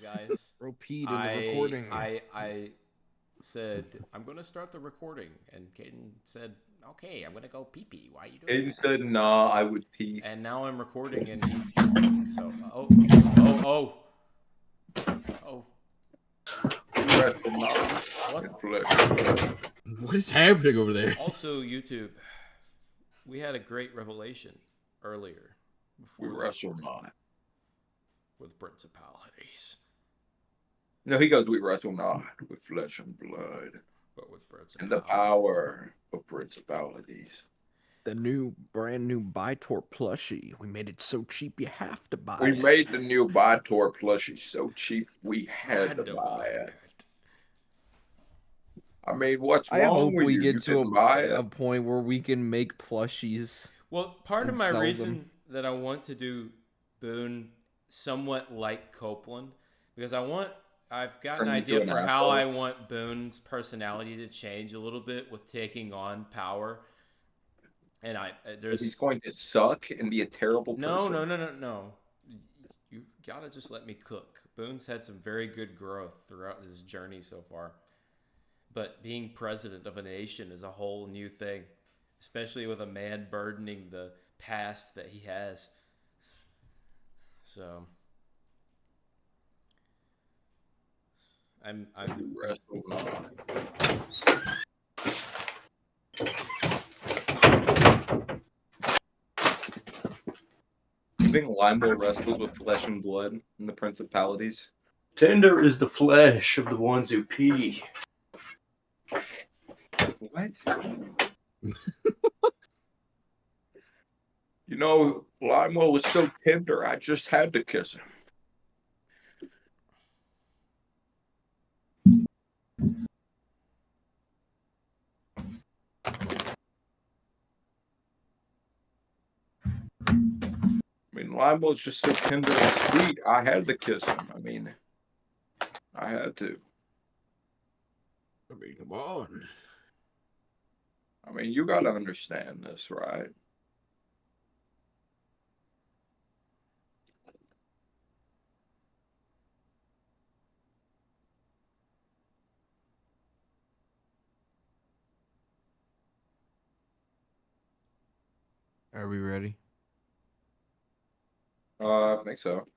guys. Repeat in the recording. I said I'm gonna start the recording, and Caden said, "Okay, I'm gonna go pee pee. Why are you doing Aiden that?" said, "Nah, I would pee." And now I'm recording, and he's talking. So, oh. Rest in knowledge What? and flesh. What is happening over there? Also, YouTube, we had a great revelation earlier. We wrestle not. With principalities. No, he goes, we wrestle not with flesh and blood, but with principalities. And the power of principalities. The brand new By-Tor plushie. We made it so cheap you have to buy it. We made the new By-Tor plushie so cheap we had to buy it. I mean, what's wrong I hope with we you? get You to didn't buy it. a point where we can make plushies. Well, part of and my sell reason them. that I want to do Boone somewhat like Copeland, because I've got an Turn into idea an for how asshole. I want Boone's personality to change a little bit with taking on power. And He's going to suck and be a terrible person. No. You gotta just let me cook. Boone's had some very good growth throughout his journey so far. But being president of a nation is a whole new thing, especially with a man burdening the past that he has. So I'm wrestle not. You think Limbo wrestles with flesh and blood and the principalities? Tender is the flesh of the ones who pee. What? You know, Limo was so tender, I just had to kiss him. I mean, Limo's just so tender and sweet, I had to kiss him. I mean, I had to. I mean, come on. I mean, you got to understand this, right? Are we ready? I think so.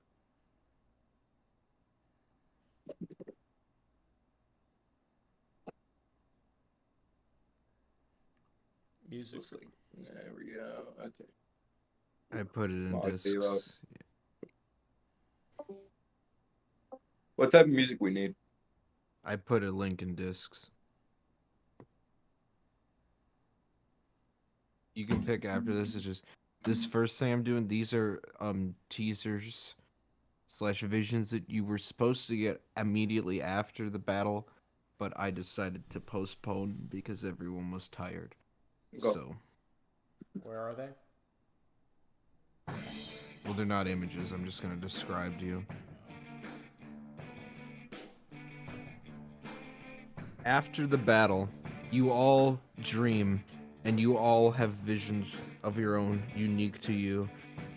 music. There we go. Okay. I put it in Mod discs. zero. What type of music we need? I put a link in discs. You can pick after this. It's just this first thing I'm doing. These are teasers / visions that you were supposed to get immediately after the battle, but I decided to postpone because everyone was tired. Go. So, where are they? Well, they're not images. I'm just gonna describe to you. After the battle, you all dream, and you all have visions of your own, unique to you,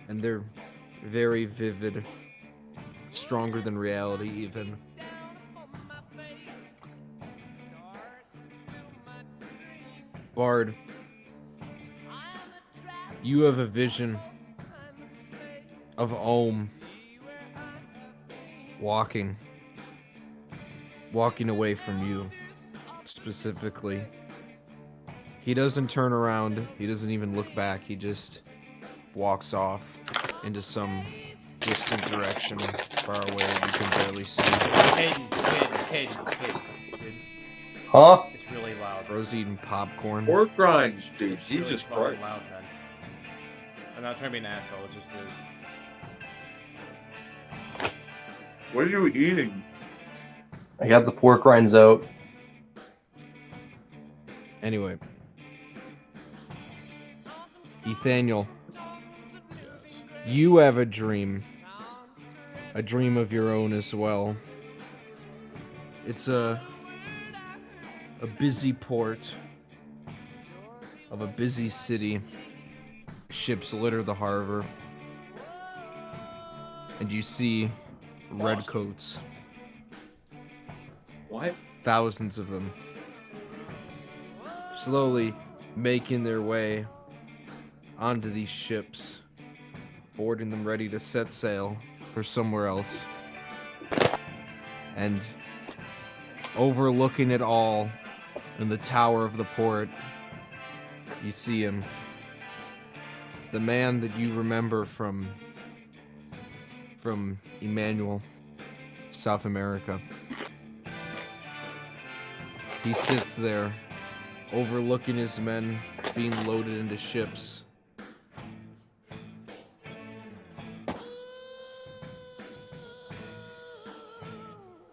and they're very vivid, stronger than reality even. Bard, you have a vision of Ohm walking away from you, specifically. He doesn't turn around, he doesn't even look back, he just walks off into some distant direction, far away that you can barely see. Caden. Huh? It's really loud. Bro's eating popcorn. Pork rinds, dude. It's Jesus really Christ. loud, man. I'm not trying to be an asshole, it just is. What are you eating? I got the pork rinds out. Anyway. Ethaniel. Yes. You have a dream of your own as well. It's a busy port of a busy city. Ships litter the harbor. And you see redcoats What? thousands of them, slowly making their way onto these ships, boarding them ready to set sail for somewhere else. And overlooking it all in the tower of the port, you see him. The man that you remember from Emmanuel, South America. He sits there, overlooking his men being loaded into ships.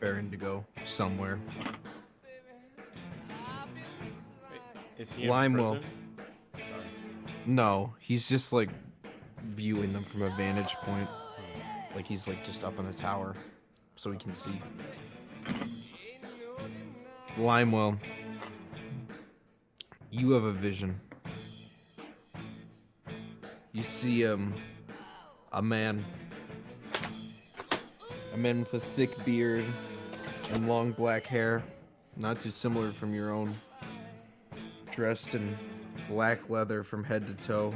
Bearing to go somewhere. Wait, is he in Limewell. prison? Sorry. No, he's just like viewing them from a vantage point. Like he's like just up on a tower so he can see. Limewell, you have a vision. You see a man with a thick beard and long black hair, not too similar from your own, dressed in black leather from head to toe,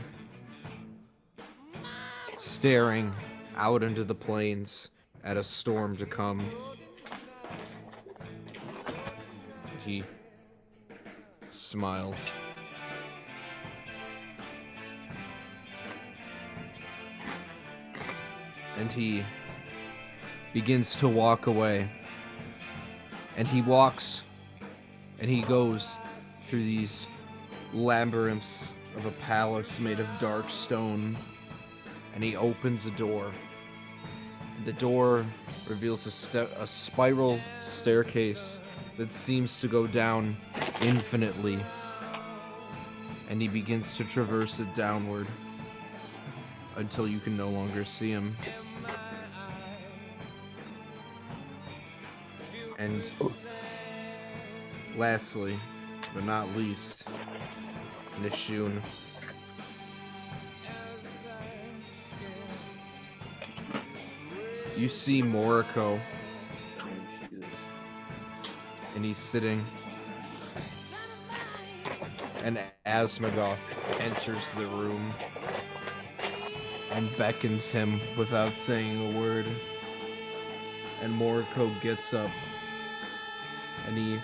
staring out into the plains at a storm to come. He smiles. And he begins to walk away. And he walks and he goes through these labyrinths of a palace made of dark stone. And he opens a door. The door reveals a spiral staircase that seems to go down infinitely. And he begins to traverse it downward until you can no longer see him. And lastly, but not least, Nishun. You see Moriko, Oh, Jesus. and he's sitting. And Asmagoth enters the room and beckons him without saying a word. And Moriko gets up and he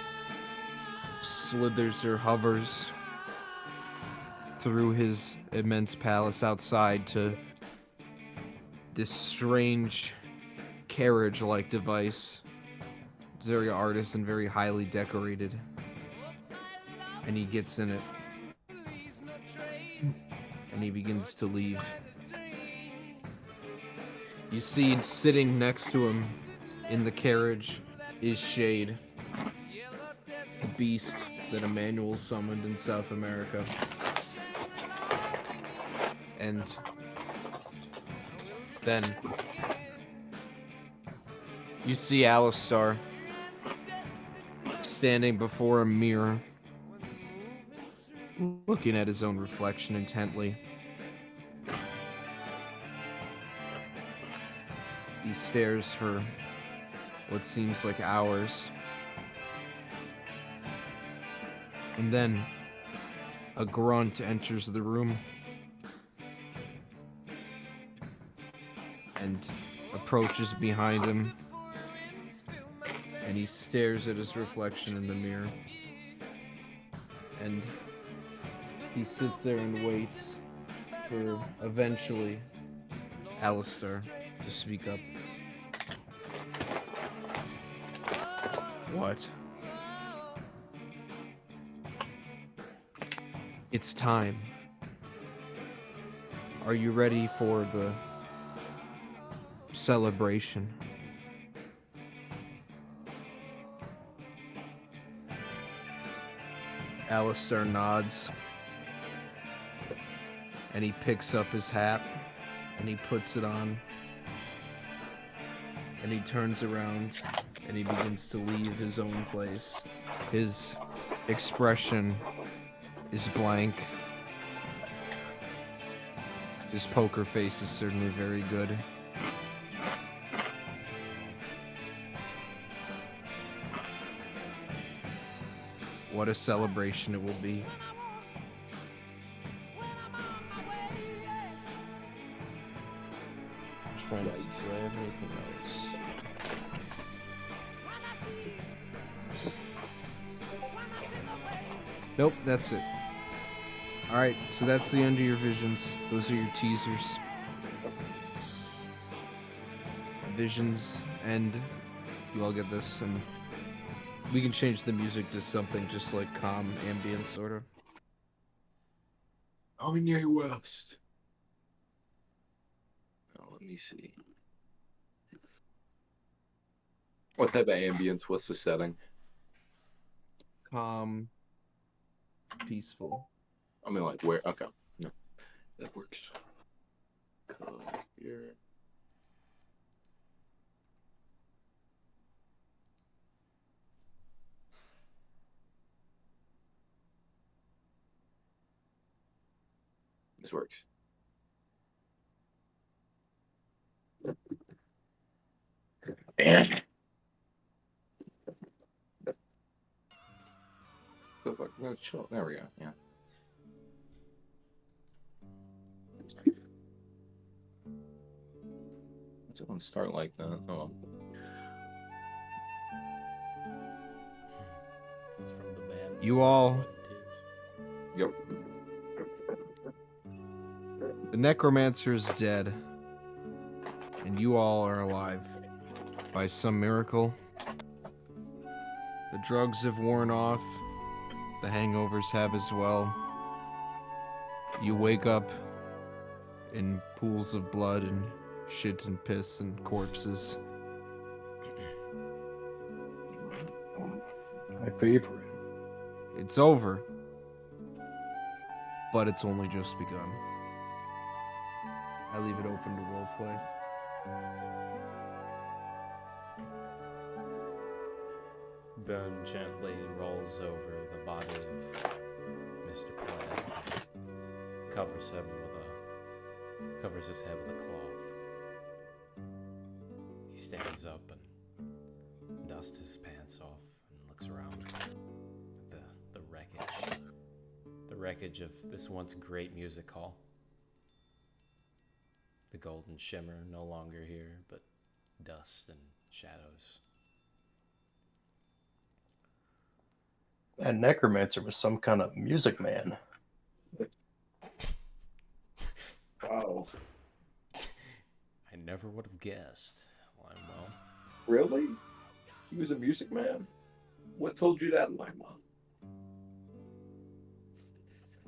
slithers or hovers through his immense palace outside to this strange carriage-like device. It's very artisan, very highly decorated. And he gets in it. And he begins to leave. You see, sitting next to him in the carriage is Shade, the beast that Emmanuel summoned in South America. And then you see Alistar standing before a mirror, looking at his own reflection intently. He stares for what seems like hours. And then a grunt enters the room and approaches behind him. And he stares at his reflection in the mirror. And he sits there and waits for eventually Alistar to speak up. What? It's time. Are you ready for the celebration? Alistar nods. And he picks up his hat and he puts it on. And he turns around and he begins to leave his own place. His expression is blank. His poker face is certainly very good. what a celebration it will be. Trying to do everything else. Nope, that's it. Alright, so that's the end of your visions. Those are your teasers. Visions end. You all get this, and we can change the music to something just like calm, ambient, sort of. Kanye West. Oh, let me see. What type of ambience? What's the setting? Calm, peaceful. I mean, like where? Okay, no, that works. Here. This works. No, chill. There we go. Yeah. Let's go and start like that. Oh. This is from the band's You Blood, all- Sweat, and Tears. Yep. The necromancer is dead, and you all are alive. By some miracle, the drugs have worn off, the hangovers have as well. You wake up in pools of blood and shit and piss and corpses. My favorite. It's over, but it's only just begun. I leave it open to roleplay. Boone gently rolls over the body of Mr. Plaid, covers his head with a cloth. He stands up and dusts his pants off and looks around at the wreckage of this once great music hall. The golden shimmer no longer here, but dust and shadows. That necromancer was some kind of music man. Wow. I never would have guessed. Limewell. Really? He was a music man? What told you that, Lima?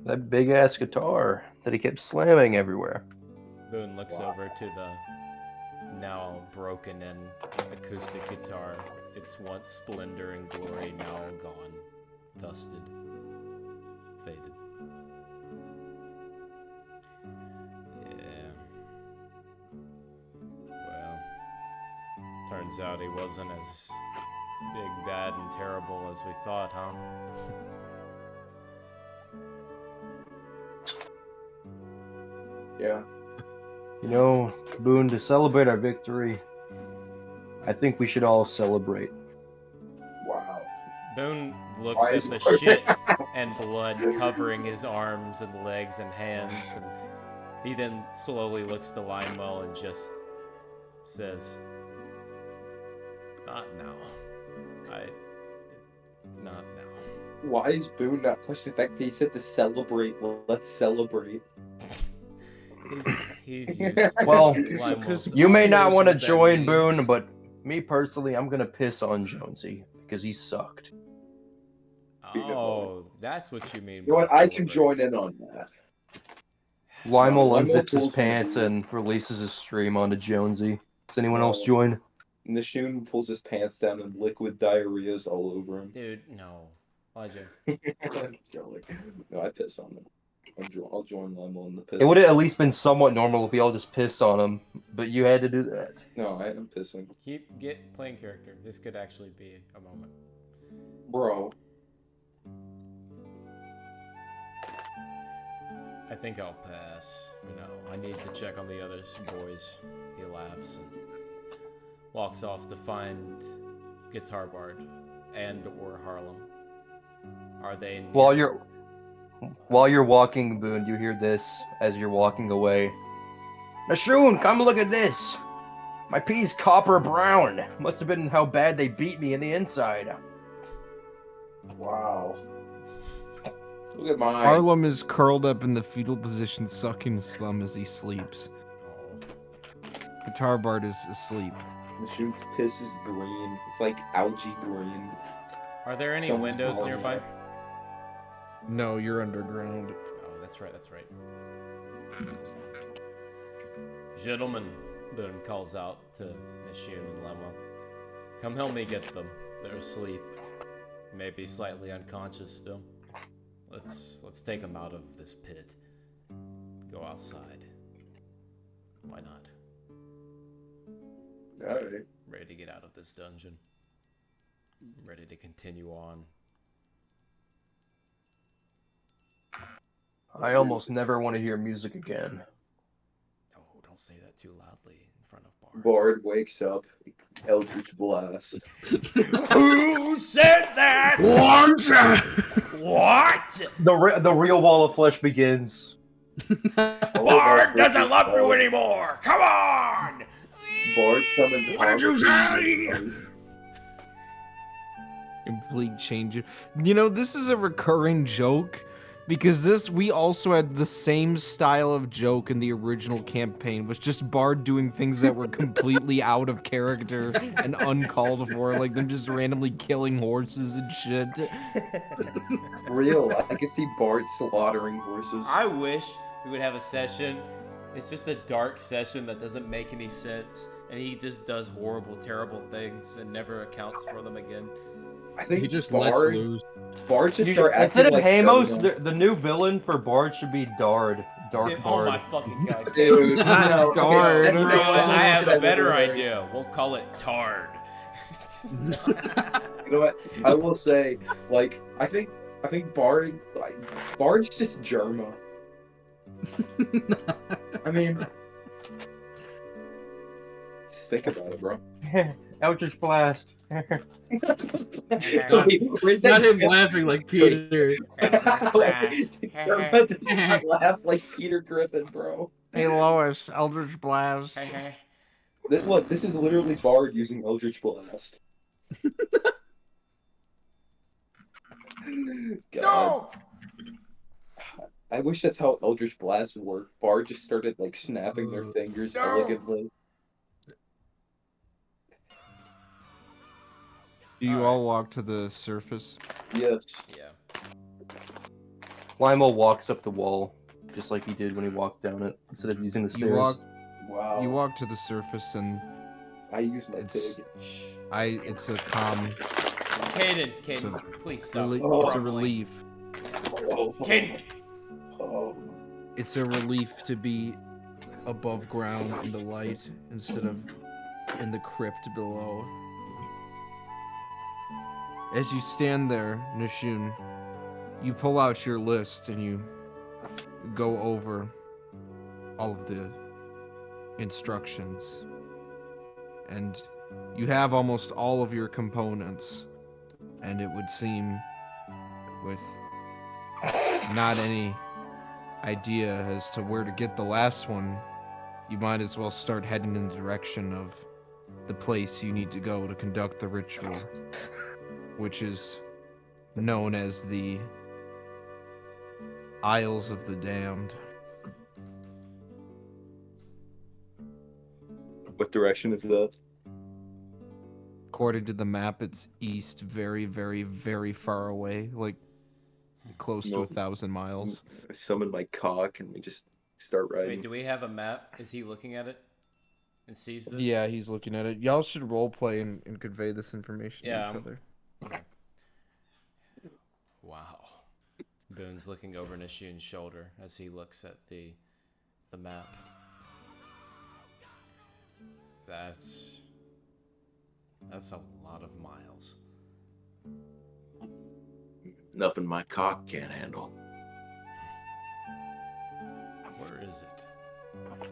That big ass guitar that he kept slamming everywhere. Boone looks Wow. over to the now broken and acoustic guitar. Its once splendor and glory now all gone, dusted, faded. Yeah. Well, turns out he wasn't as big, bad, and terrible as we thought, huh? Yeah. You know, Boone, to celebrate our victory, I think we should all celebrate. Wow. Boone Why looks is at the it- shit and blood covering his arms and legs and hands, and he then slowly looks to Limewell and just says, "Not now. Not now." Why is Boone not pushing back? He said to celebrate. Well, let's celebrate. He's used to Well, Limewell's You may not arms. want to that join means- Boone, but me personally, I'm gonna piss on Jonesy because he sucked. Oh, that's what you mean. You know what? by I can celebrate. join in on that. Lionel Lionel unzips his pulls pants one. and releases his stream onto Jonesy. Does anyone else join? Nishoon pulls his pants down and liquid diarrhea's all over him. Dude, no. Elijah. No, I piss on him. I'll join Lionel in the piss. It would have at least been somewhat normal if we all just pissed on him, but you had to do that. No, I am pissing. Get playing character. This could actually be a moment. Bro. I think I'll pass. I need to check on the other boys. He laughs and walks off to find Guitar Bard and or Harlem. Are they near? While you're walking, Boone, you hear this as you're walking away. Nashoon, come look at this. My pee's copper brown. Must have been how bad they beat me in the inside. Wow. Look at mine. Harlem is curled up in the fetal position, sucking his thumb as he sleeps. Guitar Bard is asleep. The shoot's piss is green. It's like algae green. Are there any Someone's windows behind nearby? me. No, you're underground. Oh, that's right. That's right. Gentlemen, Boone calls out to Nishun and Lemma. Come help me get them. They're asleep. Maybe slightly unconscious still. Let's take them out of this pit. Go outside. Why not? Alright. Ready to get out of this dungeon. Ready to continue on. I almost never want to hear music again. Oh, don't say that too loudly in front of Bard. Bard wakes up. Eldritch Blast. Who said that? What? The real wall of flesh begins. Bard doesn't love you anymore. Come on. Bard summons Armor. Complete change. You know, this is a recurring joke because we also had the same style of joke in the original campaign, was just Bard doing things that were completely out of character and uncalled for, like them just randomly killing horses and shit. Real. I could see Bard slaughtering horses. I wish we would have a session. It's just a dark session that doesn't make any sense, and he just does horrible, terrible things and never accounts for them again. I think He just lets Bard, loose. Bard should start acting Instead of like Hamos, Godlike. the new villain for Bard should be Dard. Dark Dude, oh Bard. my fucking god. Dude, Not no, okay, Dard. that's You know what? I have a that's better hilarious. idea. We'll call it Tard. You know what? I will say, like, I think Bard's just Germa. I mean, just think about it, bro. Eldritch Blast. Where's Not him that? laughing like Peter. Germa does not laugh like Peter Griffin, bro. Hey Lois, Eldritch Blast. Look, this is literally Bard using Eldritch Blast. God. No! I wish that's how Eldritch Blast would work. Bard just started like snapping their fingers No. elegantly. Do you Alright. all walk to the surface? Yes. Yeah. Limo walks up the wall, just like he did when he walked down it, instead of using the stairs. Wow. You walk to the surface and I use my It's- pig. it's a calm, Caden, please stop. it's a grumbling. relief. Oh, Caden! oh. It's a relief to be above ground in the light instead of in the crypt below. As you stand there, Nishun, you pull out your list and you go over all of the instructions. And you have almost all of your components. And it would seem, with not any idea as to where to get the last one, you might as well start heading in the direction of the place you need to go to conduct the ritual, which is known as the Isles of the Damned. What direction is that? According to the map, it's east, very, very, very far away, like close to Nope. 1,000 miles. I summon my cock and we just start riding. Wait, do we have a map? Is he looking at it? And sees this? Yeah, he's looking at it. Y'all should roleplay and convey this information Yeah, to I'm- each other. Wow. Boone's looking over Nishun's shoulder as he looks at the map. That's a lot of miles. Nothing my cock can't handle. Where is it?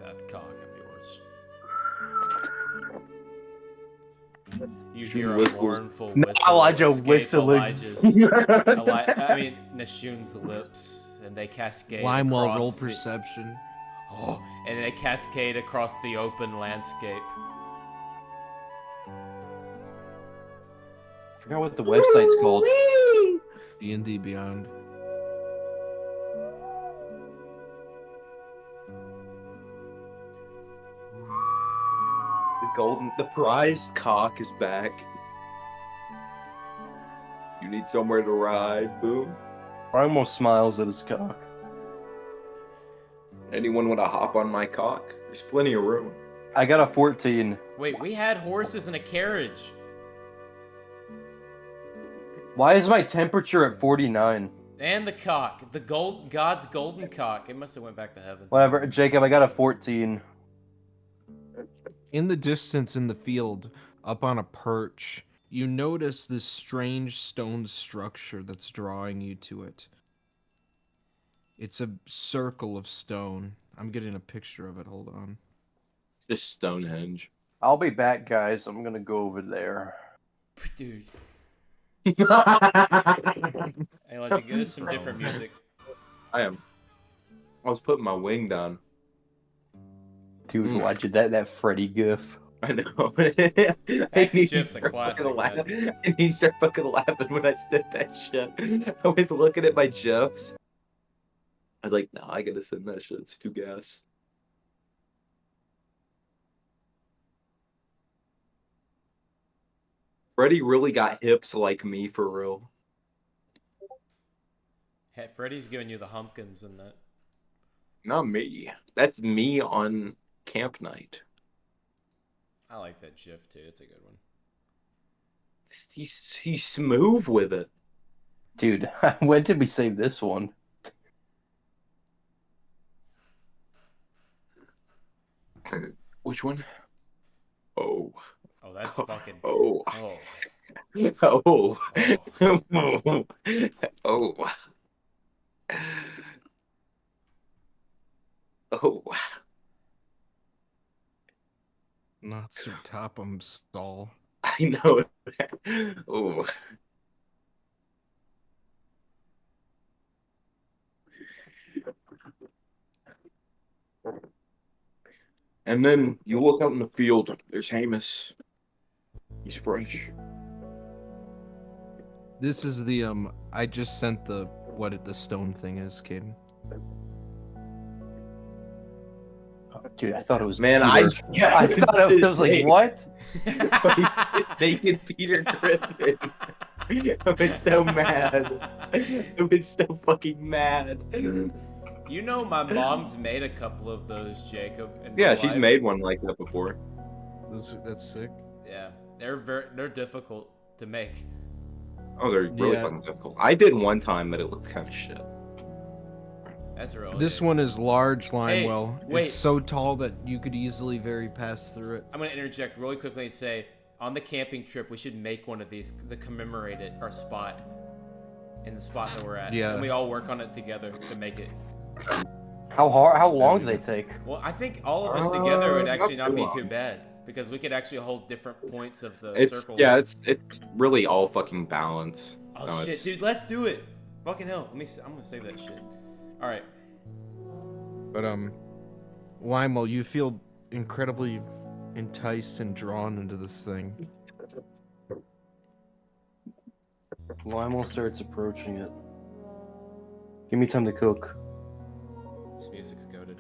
That cock of yours. You Nashun hear a whistles. mournful No, whistle Elijah escape whistling. Nashun's lips, and they cascade Limewell across roll the- perception. Oh, and they cascade across the open landscape. I forgot what the website's called. D&D Beyond. The prized cock is back. You need somewhere to ride, Boone? Almost smiles at his cock. Anyone want to hop on my cock? There's plenty of room. I got a 14. Wait, we had horses and a carriage. Why is my temperature at 49? And the cock. God's golden cock. It must have went back to heaven. Whatever, Jacob, I got a 14. In the distance in the field, up on a perch, you notice this strange stone structure that's drawing you to it. It's a circle of stone. I'm getting a picture of it. Hold on. Just Stonehenge. I'll be back, guys. I'm gonna go over there. Dude. Hey, let's get us some different music. I was putting my wing down. Dude, watch it. That Freddy gif. I know. Heck, He Jeff's a started classic, fucking man. laughing- And he started fucking laughing when I said that shit. I was looking at my GIFs. I was like, nah, I gotta send that shit. It's too gas. Freddy really got hips like me for real. Hey, Freddy's giving you the humpkins and that. Not me. That's me on camp night. I like that GIF too. It's a good one. He's smooth with it. Dude, when did we save this one? Which one? Oh. Oh, that's fucking. Oh. Oh. Oh. Oh. Oh. Not Sir Topham stall. I know. Oh. And then you look out in the field. There's Hamus. He's fresh. This is the I just sent the the stone thing is, Caden. Oh, dude, I thought it was Man, Peter. I thought it was like, what? Naked Peter Griffin. I was so mad. I was so fucking mad. You know, my mom's made a couple of those, Jacob. In my Yeah, she's life. made one like that before. That's sick. Yeah, they're difficult to make. Oh, they're really Yeah. fucking difficult. I did one time, but it looked kind of shit. That's really. This one is large, Limewell. wait. It's so tall that you could easily very pass through it. I'm gonna interject really quickly and say, on the camping trip, we should make one of these to commemorate it, our spot, in the spot that we're at. Yeah. And we all work on it together to make it. How long do they take? Well, I think all of us together would actually not be too bad because we could actually hold different points of the circle. It's really all fucking balance. Oh No, shit, it's- dude, let's do it. Fucking hell, I'm gonna save that shit. All right. But Limewell, you feel incredibly enticed and drawn into this thing. Lionel starts approaching it. Give me time to cook. This music's goated.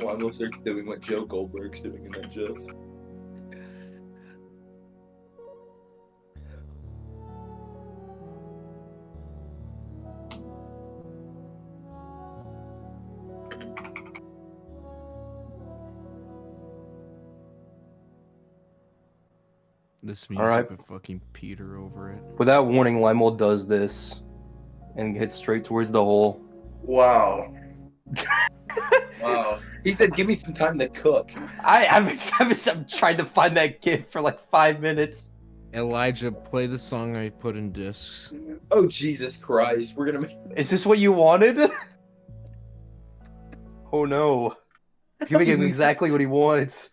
Lionel starts doing what Joe Goldberg's doing in that GIF. This All right. music with fucking Peter over it. Without warning, Lionel does this and gets straight towards the hole. Wow. Wow. He said, "Give me some time to cook." I'm trying to find that kid for like 5 minutes. Elijah, play the song I put in discs. Oh Jesus Christ! We're gonna make. Is this what you wanted? Oh no. Giving him exactly what he wants.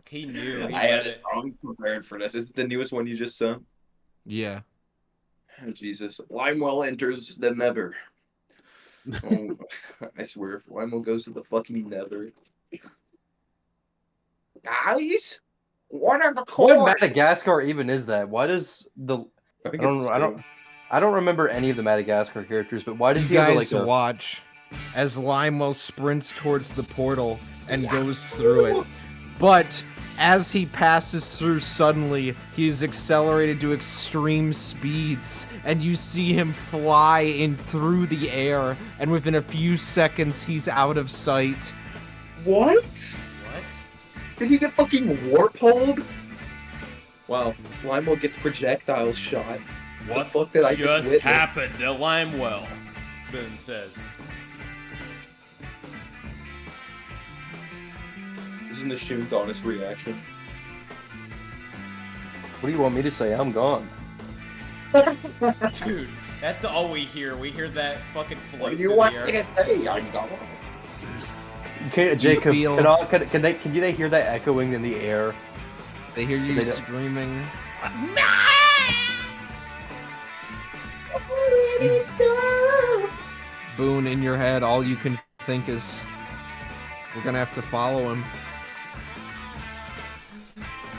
He knew. He I had read a it. song prepared for this. Is it the newest one you just sent? Yeah. Oh, Jesus. Limewell enters the nether. Oh, I swear, if Limewell goes to the fucking nether. Guys? What are the What chords? Madagascar even is that? Why does the I think I don't it's know. I don't remember any of the Madagascar characters, but why does You he have guys like a watch as Limewell sprints towards the portal and goes through it. But as he passes through, suddenly he's accelerated to extreme speeds, and you see him fly in through the air, and within a few seconds he's out of sight. What? What? Did he get fucking warp-holed? Wow, Limewell gets projectile shot. What the fuck did I just witness? happened to Limewell? Boone says. This is Nishoon's honest reaction. What do you want me to say? I'm gone. Dude, that's all we hear. We hear that fucking float What do through you the want air. me to say? I'm gone. Okay, Jacob, feel- can they hear that echoing in the air? They hear you They don't- screaming. Boone, in your head, all you can think is, we're gonna have to follow him.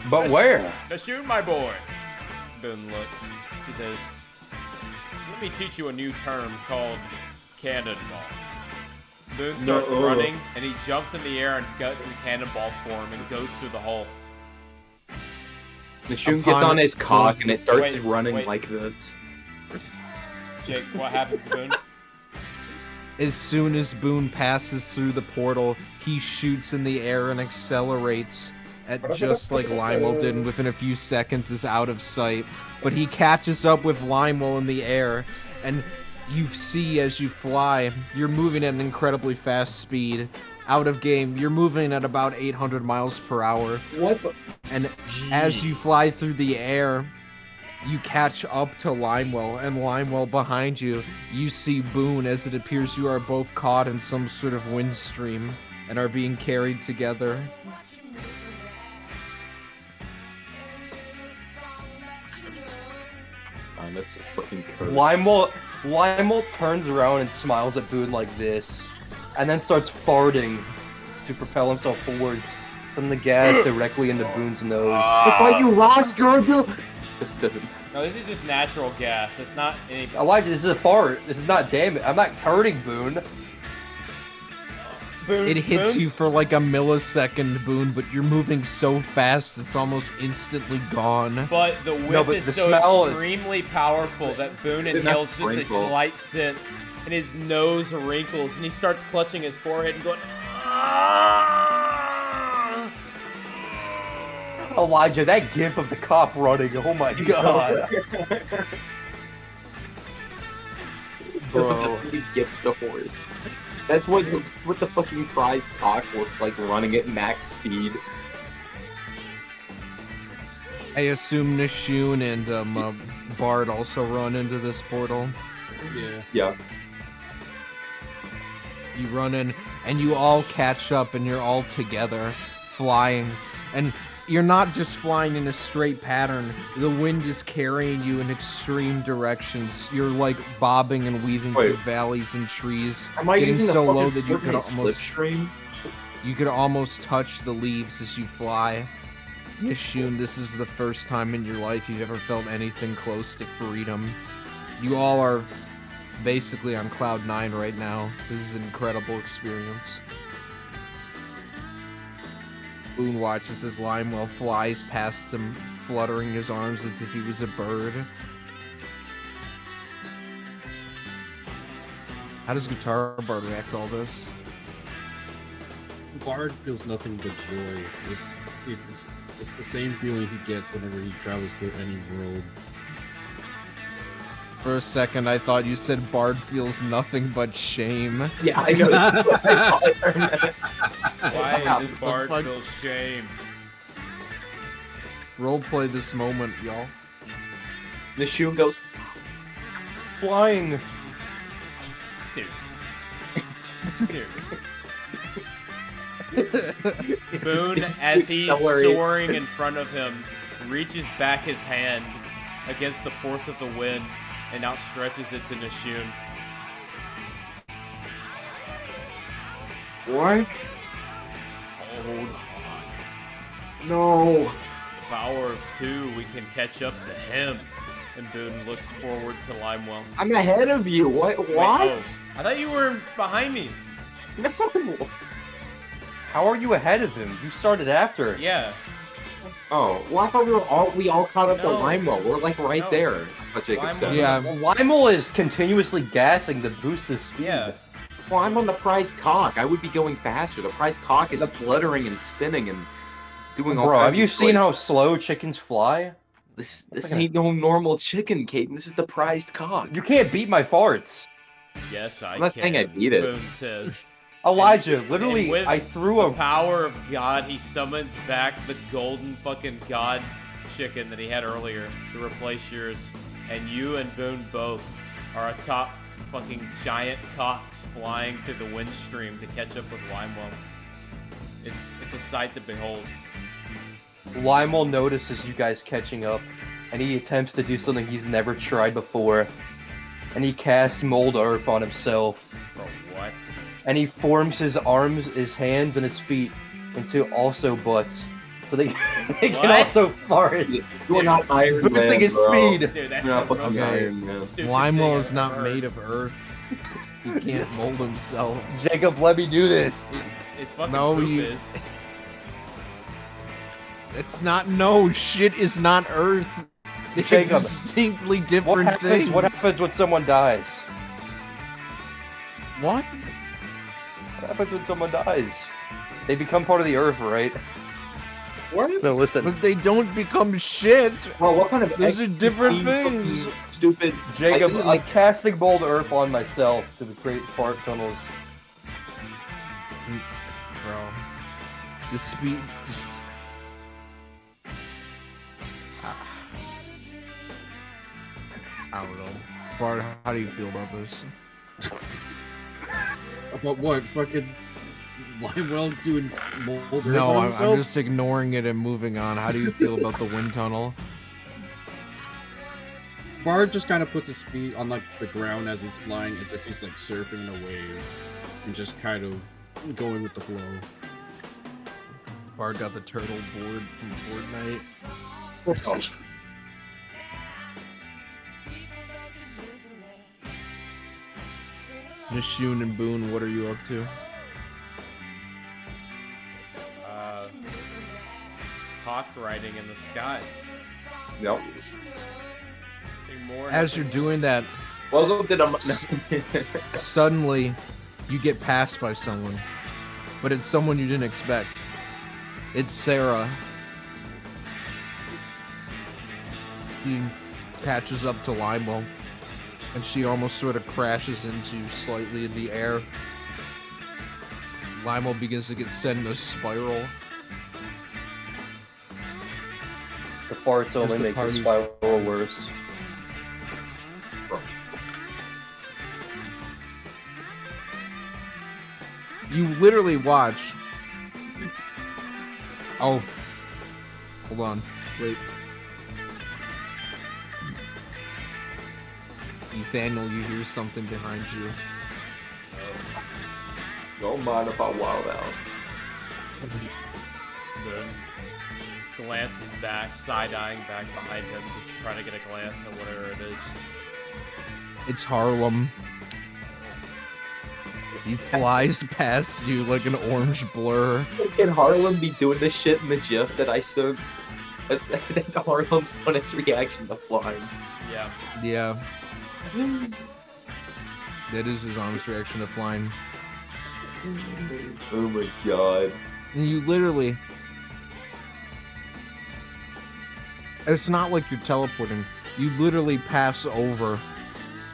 But where? Shoot, my boy. Boone looks. He says, "Let me teach you a new term called cannonball." Boone starts No. running, and he jumps in the air and guts in cannonball form and goes through the hole. Nishoon gets Upon on his cock and it starts Wait, running wait. like this. Jake, what happens to Boone? As soon as Boone passes through the portal, he shoots in the air and accelerates at just like Limewell did, and within a few seconds is out of sight. But he catches up with Limewell in the air, and you see as you fly, you're moving at an incredibly fast speed. Out of game, you're moving at about 800 miles per hour. What the? And as you fly through the air, you catch up to Limewell, and Limewell behind you, you see Boone as it appears you are both caught in some sort of wind stream and are being carried together. Oh, that's a fucking curse. Limewell turns around and smiles at Boone like this, and then starts farting to propel himself forwards, sending the gas directly into Boone's nose. That's why you lost your ability. Doesn't. No, this is just natural gas. It's not any. Elijah, this is a fart. This is not damage. I'm not hurting Boone. Boone, It hits you Boone's- for like a millisecond, Boone, but you're moving so fast it's almost instantly gone. But the whiff No, but is the so smell- extremely powerful that Boone Is it not inhales just a sprinkle? slight scent, and his nose wrinkles, and he starts clutching his forehead and going, "Ah!" Elijah, that gif of the cop running. Oh my god. Bro. You get the horse. That's what the fucking prize cock looks like running at max speed. I assume Nishoon and Bard also run into this portal. Yeah. Yeah. You run in, and you all catch up, and you're all together, flying. And you're not just flying in a straight pattern. The wind is carrying you in extreme directions. You're like bobbing and weaving Wait. through valleys and trees, Am I getting using so the low fucking that you could Fortnite almost slipstream? touch the leaves as you fly. Nishoon, this is the first time in your life you've ever felt anything close to freedom. You all are basically on cloud 9 right now. This is an incredible experience. Boone watches as Limewell flies past him, fluttering his arms as if he was a bird. How does Guitar Bard react to all this? Bard feels nothing but joy. It's the same feeling he gets whenever he travels to any world. For a second, I thought you said Bard feels nothing but shame. Yeah, I know. That's what I thought for a minute. Why does the Bard fuck? feel shame? Roleplay this moment, y'all. Nishoon goes, Flying. Dude. Dude. Boone, Seems to as he's accelerate. soaring in front of him, reaches back his hand against the force of the wind and outstretches it to Nishun. What? Hold No. power of 2, we can catch up to him. And Boone looks forward to Limewell. I'm ahead of you. What? Wait, What? oh, I thought you were behind me. No. How are you ahead of him? You started after. Yeah. Oh, well, I thought we all caught up to No. Limewell. We're like right No. there. What Jacob said. Limewell- Yeah. Well, Lymel is continuously gassing to boost his speed. Yeah. Well, I'm on the prize cock. I would be going faster. The prize cock is fluttering and spinning and doing all Bro, kinds have you of seen how twists. slow chickens fly? This Look at ain't no normal chicken, Caden. This is the prized cock. You can't beat my farts. Yes, I I'm not can. saying I beat it. Boone says. Elijah, And literally, with I threw the a. power of God, he summons back the golden fucking God chicken that he had earlier to replace yours. And you and Boone both are atop fucking giant cocks flying through the wind stream to catch up with Limewell. It's a sight to behold. Lymel notices you guys catching up, and he attempts to do something he's never tried before. And he casts Mold Earth on himself. Bro, what? And he forms his arms, his hands, and his feet into also butts. So they can What? also fart. You are not Iron Man, Boosting his bro. speed. Dude, that's You're not the most fucking Okay. Iron Man. stupid thing Limewell I've is not ever made heard. of earth. He can't mold himself. Jacob, let me do this. His fucking No, poop you- is. It's not. No, shit is not earth. They're Jacob, distinctly What different happens? things. What happens when someone dies? What? What happens when someone dies? They become part of the earth, right? What? No, listen. But they don't become shit. Bro, what kind of Those are different fucking things. Stupid. Jacob, this is I'm casting Mold Earth on myself to create fart tunnels. Bro. The speed just. I don't know. Bart, how do you feel about this? About what? Fucking Limewell doing mold earth No, on I'm himself? just ignoring it and moving on. How do you feel about the wind tunnel? Bard just kind of puts his feet on like the ground as he's flying, as if he's like surfing a wave, and just kind of going with the flow. Bart got the turtle board from Fortnite. Nishun and Boone, what are you up to? Hawk riding in the sky. Nope. Nothing more. As you're doing that, Welcome to the. suddenly you get passed by someone, but it's someone you didn't expect. It's Sarah. She catches up to Limewell, and she almost sort of crashes into slightly in the air. Limewell begins to get sent in a spiral. The farts only the make the party. spiral worse. You literally watch. Oh. Hold on. Wait. Nathaniel, you hear something behind you. Don't mind if I wild out. Boone glances back, side-eyeing back behind him, just trying to get a glance at whatever it is. It's Harlem. He flies past you like an orange blur. Can Harlem be doing this shit in the GIF that I sent? That's Harlem's honest reaction to flying. Yeah. Yeah, that is his honest reaction to flying. Oh my god. And you literally... It's not like you're teleporting. You literally pass over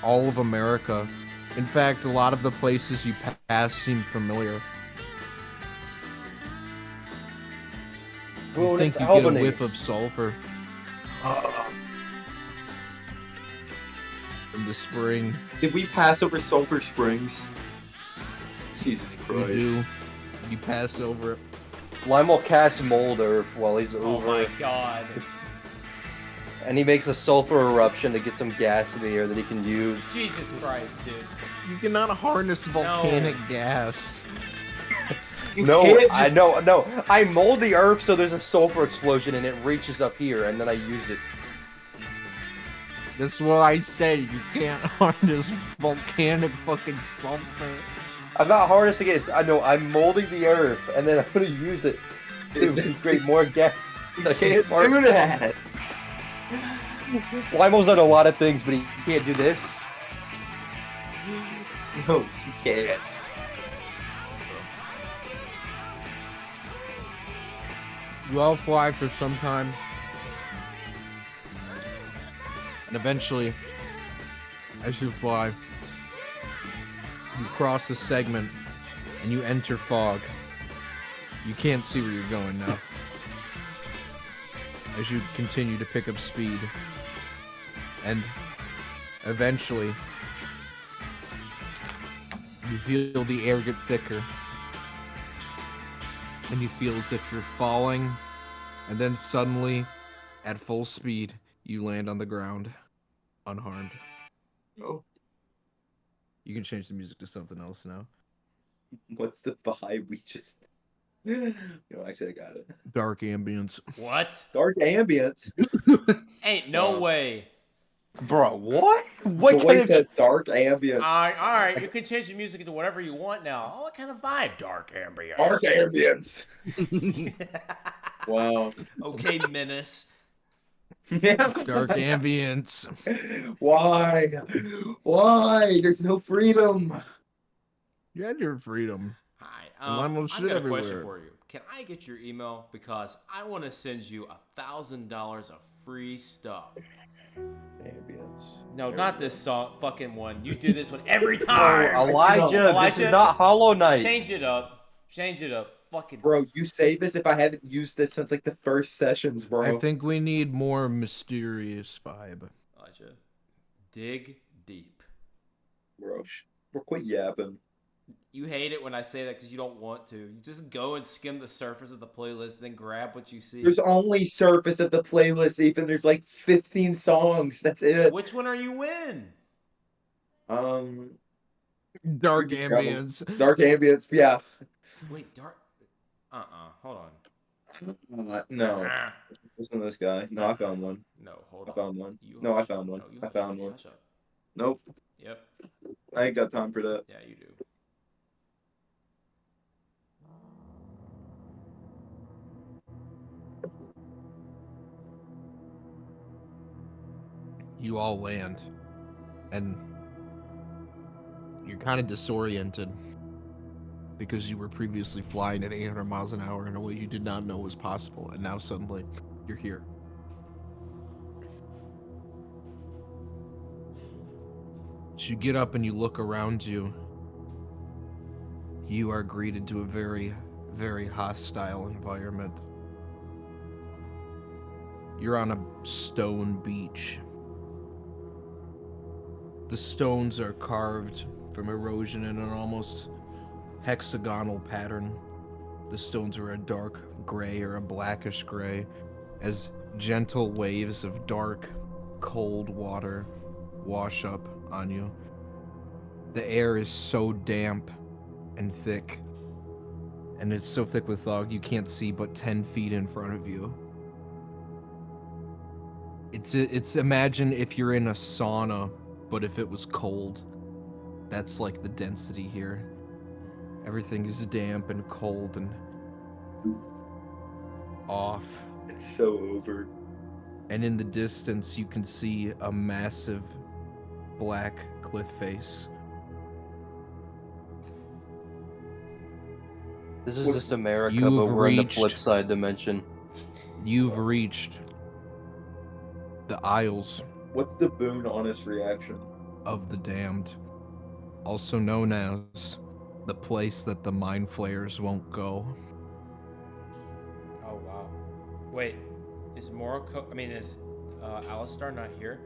all of America. In fact, a lot of the places you pass seem familiar. You Boone, think it's you get a Albany. whiff of sulfur from the spring. Did we pass over Sulphur Springs? Jesus You Christ. do. You pass over it. Lime will cast Mold Earth while he's Oh over, my god. and he makes a sulfur eruption to get some gas in the air that he can use. Jesus Christ, dude. You cannot harness volcanic gas. No, can't I just- no. I mold the earth so there's a sulfur explosion and it reaches up here, and then I use it. That's what I said. You can't harness volcanic fucking sulfur. I'm not harnessing it. I know I'm molding the earth, and then I'm gonna use it to create more gas. You can't do that. Limo's done a lot of things, but he can't do this. No, you can't. You all fly for some time. And eventually, as you fly, you cross a segment and you enter fog. You can't see where you're going now. As you continue to pick up speed. And eventually, you feel the air get thicker. And you feel as if you're falling. And then suddenly, at full speed, you land on the ground, unharmed. Oh, You can change the music to something else now. what's the vibe we just? No, actually, I got it. Dark ambience. What? Dark ambience. Ain't no Wow. way. Bro, what? What Join kind the of... dark ambience. Alright, you can change the music into whatever you want now. Oh, what kind of vibe? Dark ambience. Dark ambience. Wow. Okay, Menace. Dark ambience. Why? Why? There's no freedom. You had your freedom. Hi, And Lionel I've shit got a question everywhere. for you. Can I get your email? Because I want to send you $1,000 of free stuff. Ambience. No, not this song, fucking one. You do this one every time. Elijah, this Elijah, is not Hollow Knight. Change it up. Change it up. Fucking. Bro, you say this if I haven't used this since like the first sessions, bro. I think we need more mysterious vibe. Elijah, dig deep. Bro, we're quit yapping. You hate it when I say that because you don't want to. You just go and skim the surface of the playlist, then grab what you see. There's only surface of the playlist, even there's like 15 songs. That's it. Which one are you in? Dark Creepy Travel. ambience. Dark ambience, yeah. Wait, dark. Hold on. No. Ah. Listen to this guy. No, I found one. No, hold I on. found one. You No, I hush found up. one. No, you I hush found up. You one. hush up. Nope. Yep. I ain't got time for that. Yeah, you do. You all land. And you're kind of disoriented. Because you were previously flying at 800 miles an hour in a way you did not know was possible. And now suddenly, you're here. As you get up and you look around you, you are greeted to a very, very hostile environment. You're on a stone beach. The stones are carved from erosion in an almost hexagonal pattern. The stones are a dark gray or a blackish gray as gentle waves of dark, cold water wash up on you. The air is so damp and thick, and it's so thick with fog you can't see but 10 feet in front of you. It's imagine if you're in a sauna, but if it was cold. That's like the density here. Everything is damp and cold and off. It's so over. And in the distance, you can see a massive black cliff face. This is just America, You've but we're in the reached- flip side dimension. You've reached the Isles What's the Boone honest reaction? of the Damned, also known as the place that the Mindflayers won't go. Oh wow. Wait, is Morocco? I mean, is Alistar not here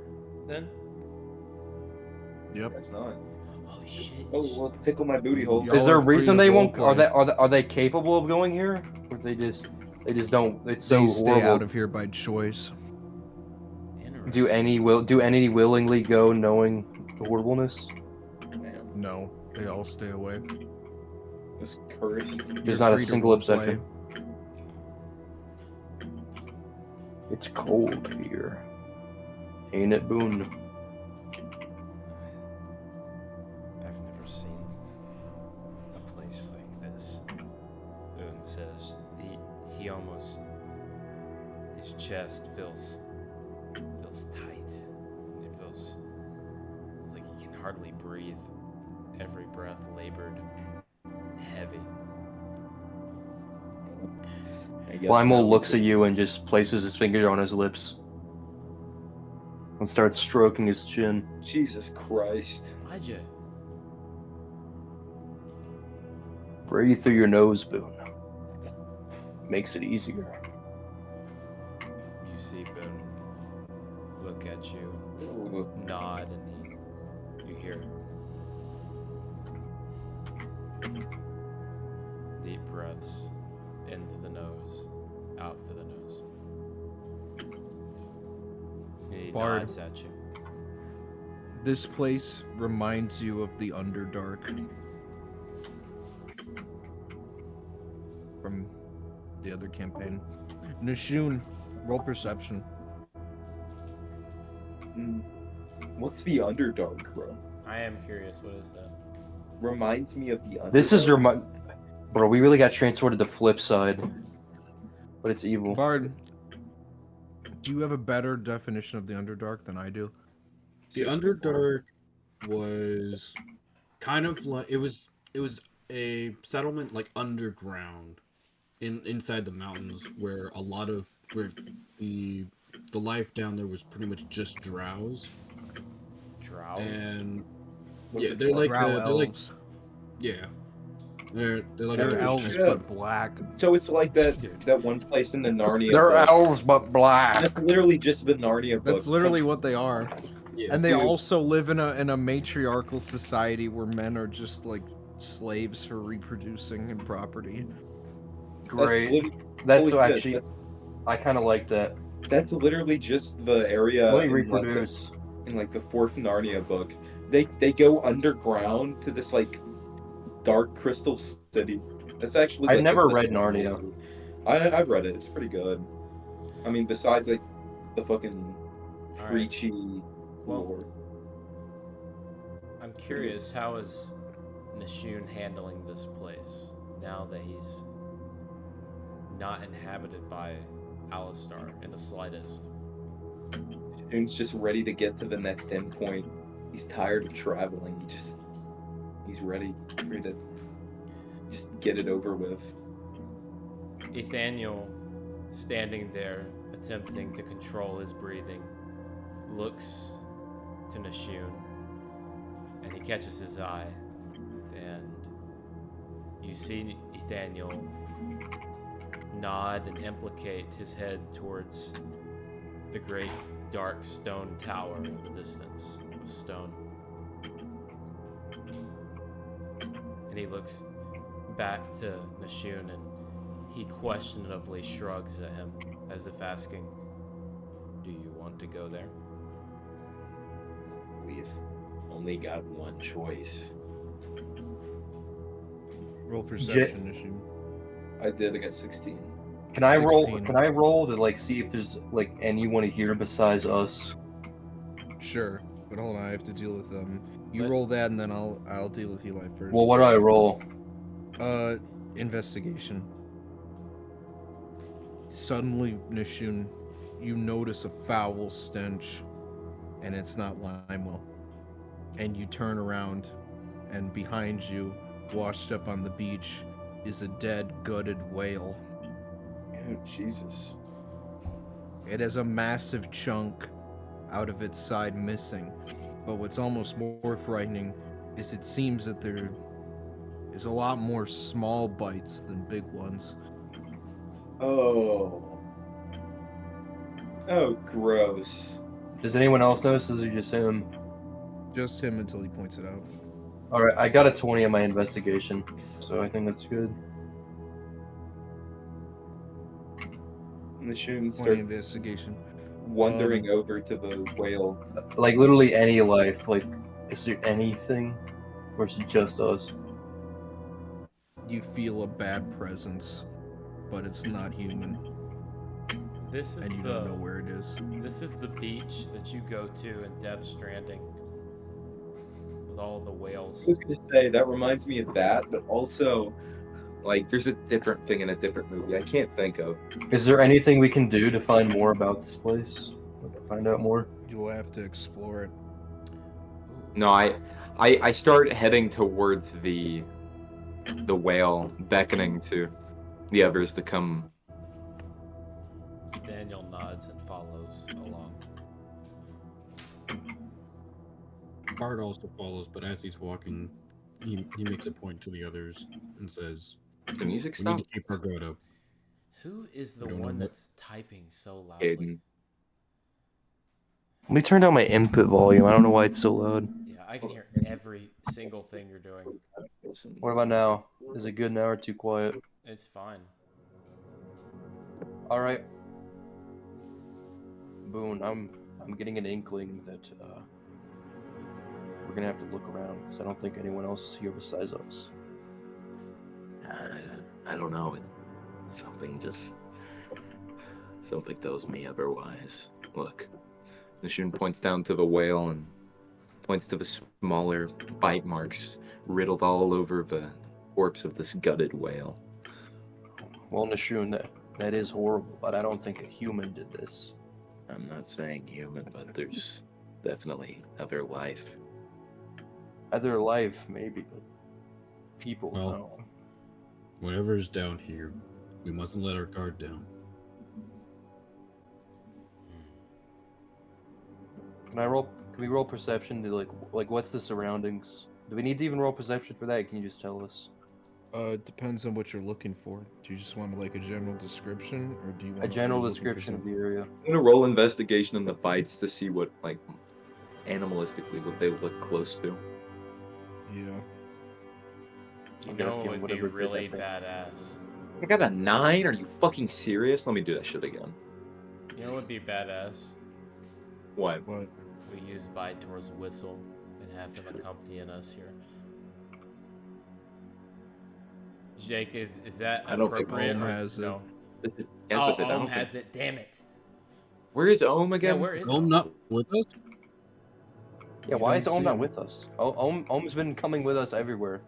then? Yep. It's not. Oh shit. Oh, well, tickle my booty hole. Y'all Is there a are free reason to they won't? roleplay. Are they capable of going here? Or they just don't? It's so They stay horrible. out of here by choice. Do any willingly go knowing the horribleness? Man, No, they all stay away. this cursed. There's not a single exception. It's cold here. Ain't it, Boone? I've never seen a place like this. Boone says he almost, his chest feels tight. It feels like he can hardly breathe. Every breath labored, heavy. I guess Primal now we looks could- at you and just places his finger on his lips and starts stroking his chin. Jesus Christ. Why'd you? Breathe through your nose, Boone. Makes it easier. You see Boone look at you, Oh, nod, and you hear deep breaths in through the nose, out through the nose. And he Bard. nods at you. This place reminds you of the Underdark from the other campaign. Nishun, roll perception. What's the Underdark, bro? I am curious, what is that? Reminds me of the Underdark. This is bro. We really got transported to flip side, but it's evil. Bard, do you have a better definition of the Underdark than I do? The Underdark was kind of like it was a settlement like underground inside the mountains where the life down there was pretty much just drows. Drows? And Was yeah, it they're like Drow they're like elves. yeah. They're like They're Oh, elves, shit. but black. So it's like that Dude. that one place in the Narnia They're book. elves but black. That's literally just the Narnia book. That's literally what they are. yeah. And they Dude. also live in a matriarchal society where men are just like slaves for reproducing and property. Great. lit- That's holy shit, actually I kind of like that. that's literally just the area Let me in, like, reproduce. in like the fourth Narnia book. They go underground to this like dark crystal city. That's actually. I've like, never the best read one. Narnia. I've read it. It's pretty good. I mean, besides like the fucking Alright. preachy Well- lore. I'm curious, how is Nishun handling this place now that he's not inhabited by Alistar in the slightest? Dune's just ready to get to the next endpoint. He's tired of traveling. He's ready to just get it over with. Ethaniel, standing there, attempting to control his breathing, looks to Nishun, and he catches his eye, and you see Ethaniel nod and implicate his head towards the great dark stone tower in the distance of stone. And he looks back to Nishun and he questionably shrugs at him as if asking, "Do you want to go there?" We've only got one choice. Roll perception issue. I did. I got 16. Can I roll? 16. Can I roll to like see if there's like anyone here besides us? Sure, but hold on, I have to deal with them. You What? roll that, and then I'll deal with Eli first. Well, what do I roll? Investigation. Suddenly, Nishun, you notice a foul stench, and it's not Limewell. And you turn around, and behind you, washed up on the beach, is a dead, gutted whale. Oh, Jesus. It has a massive chunk out of its side missing. But what's almost more frightening is it seems that there is a lot more small bites than big ones. Oh. Oh, gross. Does anyone else notice? Is it just him? Just him until he points it out. All right, I got a 20 on my investigation, so I think that's good. And the Shun 20 starts investigation. wandering over to the whale. Like literally any life. Like, is there anything, or is it just us? You feel a bad presence, but it's not human, This is and you don't know where it is. This is the beach that you go to in Death Stranding with all the I whales. was gonna say that reminds me of that, but also like there's a different thing in a different movie I can't think of. Is there anything we can do to find more about this place? Like, find out more? You'll have to explore it. No, I start heading towards the whale, beckoning to the others to come. Daniel nods and follows along. Bart also follows, but as he's walking, he makes a point to the others and says, The music "We need stop. to keep our guard up." Who is the We don't know one what- that's typing so loudly? Aiden. Let me turn down my input volume. I don't know why it's so loud. Yeah, I can hear every single thing you're doing. What about now? Is it good now or too quiet? It's fine. All right. Boone, I'm getting an inkling that we're gonna have to look around because I don't think anyone else is here besides us. I don't know. Something tells me otherwise. Look, Nishun points down to the whale and points to the smaller bite marks riddled all over the corpse of this gutted whale. Well, Nishun, that is horrible, but I don't think a human did this. I'm not saying human, but there's definitely other life. Other life, maybe, but people, Well- no. Whatever's down here, we mustn't let our guard down. Can we roll perception to like what's the surroundings? Do we need to even roll perception for that? Can you just tell us? It depends on what you're looking for. Do you just want like a general description, or do you want A general description of the area. I'm gonna roll investigation on the bites to see what, like, animalistically, what they look close to. Yeah. You I'm gonna know feel it would be whatever good really that badass. I got a 9? Are you fucking serious? Let me do that shit again. You know what would be badass? What? What? We use By-Tor's whistle and have him accompanying us here. Jake, is that I don't think appropriate? Ohm or has it. no? This is. Oh, I don't Ohm think- has it. Damn it. Where is Ohm again? Yeah, where is Ohm Ohm? not with us? Yeah, We why don't is Ohm see not him. with us? Ohm's been coming with us everywhere.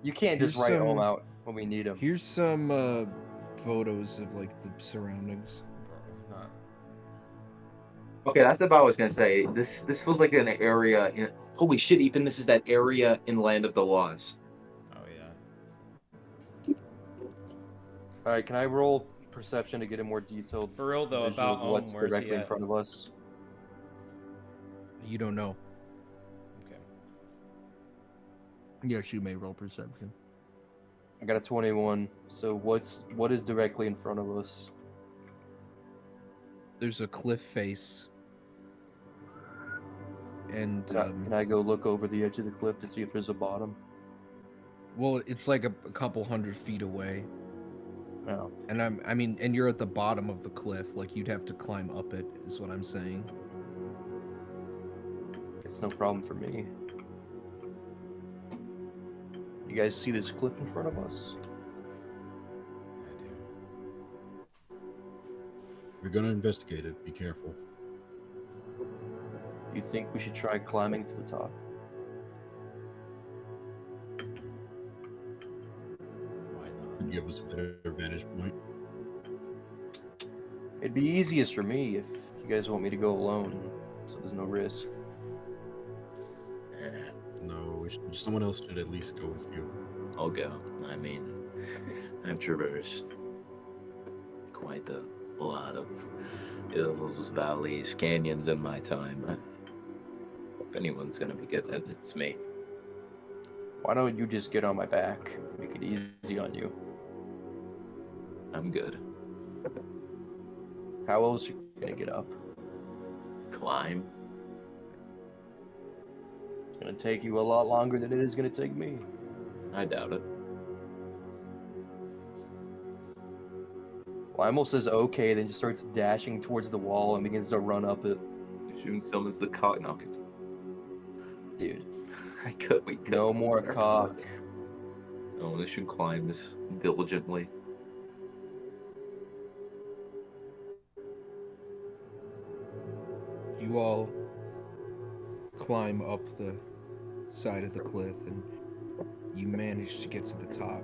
You can't just Here's write some- Ohm out when we need him. Here's some photos of like the surroundings. Bro, not. Okay, that's about what I was gonna say. This feels like an area in. Holy shit, Ethan! This is that area in Land of the Lost. Oh yeah. All right, can I roll perception to get a more detailed For real though, visual about of what's Ohm, where's he directly in at? front of us? You don't know. Okay. Yes, you may roll perception. I got a 21. So what is directly in front of us? There's a cliff face. And Can I go look over the edge of the cliff to see if there's a bottom? well, it's like a couple 100 feet away. No. And I mean, and you're at the bottom of the cliff. Like you'd have to climb up it, is what I'm saying. It's no problem for me. You guys see this cliff in front of us? I do. We're gonna investigate it. Be careful. You think we should try climbing to the top? Why not? Could give us a better vantage point. It'd be easiest for me if you guys want me to go alone, so there's no risk. No, someone else should at least go with you. I'll go. I mean, I've traversed quite a lot of hills, valleys, canyons in my time. If anyone's gonna be good at it, it's me. Why don't you just get on my back? Make it easy on you. I'm good. How else you gonna get up? Climb. It's gonna take you a lot longer than it is gonna take me. I doubt it. Lionel says okay, then just starts dashing towards the wall and begins to run up it. Shun summons the cock. No, Dude, we could. no more cock. Oh, the Shun climbs diligently. You all climb up the side of the cliff and you manage to get to the top.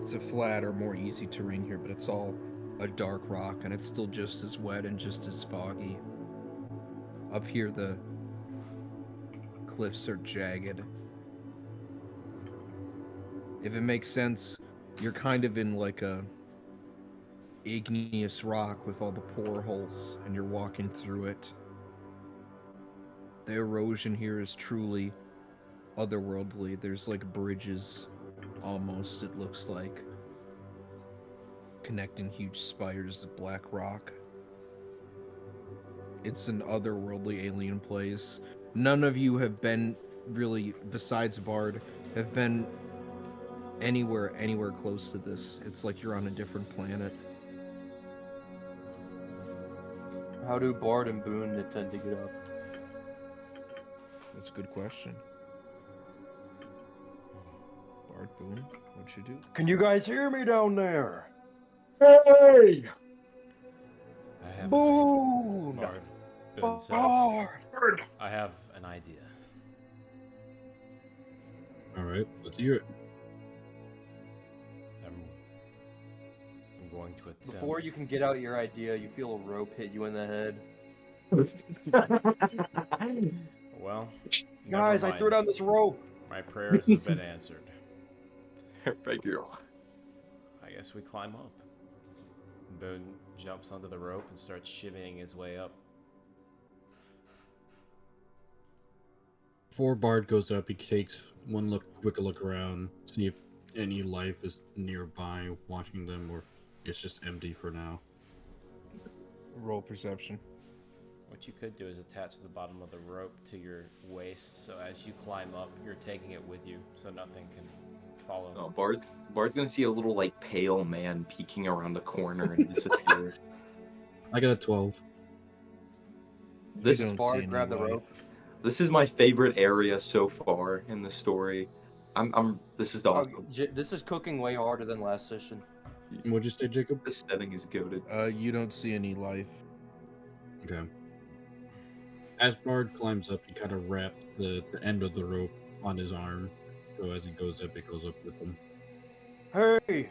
It's a flat or more easy terrain here, but it's all a dark rock and it's still just as wet and just as foggy. Up here the cliffs are jagged. If it makes sense, you're kind of in like a igneous rock with all the pore holes and you're walking through it. The erosion here is truly otherworldly. There's like bridges, almost, it looks like, connecting huge spires of black rock. It's an otherworldly alien place. None of you have been really, besides Bard, have been anywhere close to this. It's like you're on a different planet. How do Bard and Boone intend to get up? That's a good question. Bard, Boone, what'd you do? Can you guys hear me down there? I have Boone! Bard. Boone says, Bard! I have an idea. All right, let's hear it. I'm going to attempt. Before you can get out your idea, you feel a rope hit you in the head. Well, Guys, never I threw mind. down this rope. My prayers have been answered. Figure. I guess we climb up. Boone jumps onto the rope and starts shimmying his way up. Before Bard goes up, he takes one quick look around, see if any life is nearby watching them, or if it's just empty for now. Roll perception. What you could do is attach the bottom of the rope to your waist, so as you climb up, you're taking it with you, so nothing can follow. Oh, Bard's gonna see a little like pale man peeking around the corner and disappear. I got a 12. This You don't see Bard, any grab the life. rope. This is my favorite area so far in the story. This is awesome. This is cooking way harder than last session. What'd you say, Jacob? This setting is goated. You don't see any life. Okay. As Bard climbs up, he kind of wraps the end of the rope on his arm, so as he goes up, it goes up with him. Hey!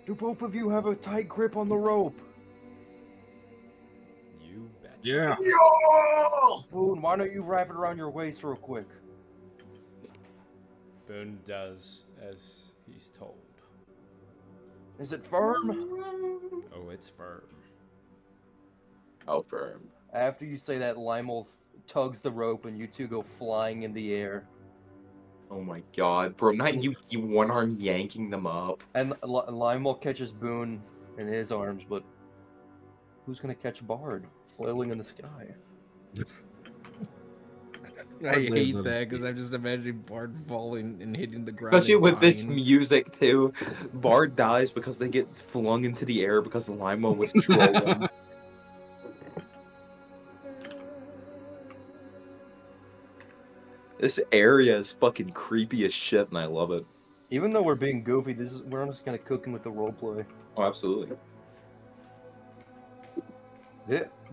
Do both of you have a tight grip on the rope? You betcha. Yeah! Boone, why don't you wrap it around your waist real quick? Boone does as he's told. Is it firm? Oh, it's firm. How firm? After you say that, Lionel tugs the rope and you two go flying in the air. Oh my god, bro! Not you one arm yanking them up. And Lionel catches Boone in his arms, but who's gonna catch Bard flailing in the sky? I Bard lands hate on that his because feet. I'm just imagining Bard falling and hitting the ground. Especially and with this dying. music too. Bard dies because they get flung into the air because Lima was trolling. This area is fucking creepy as shit, and I love it. Even though we're being goofy, we're just kind of cooking with the roleplay. Oh, absolutely.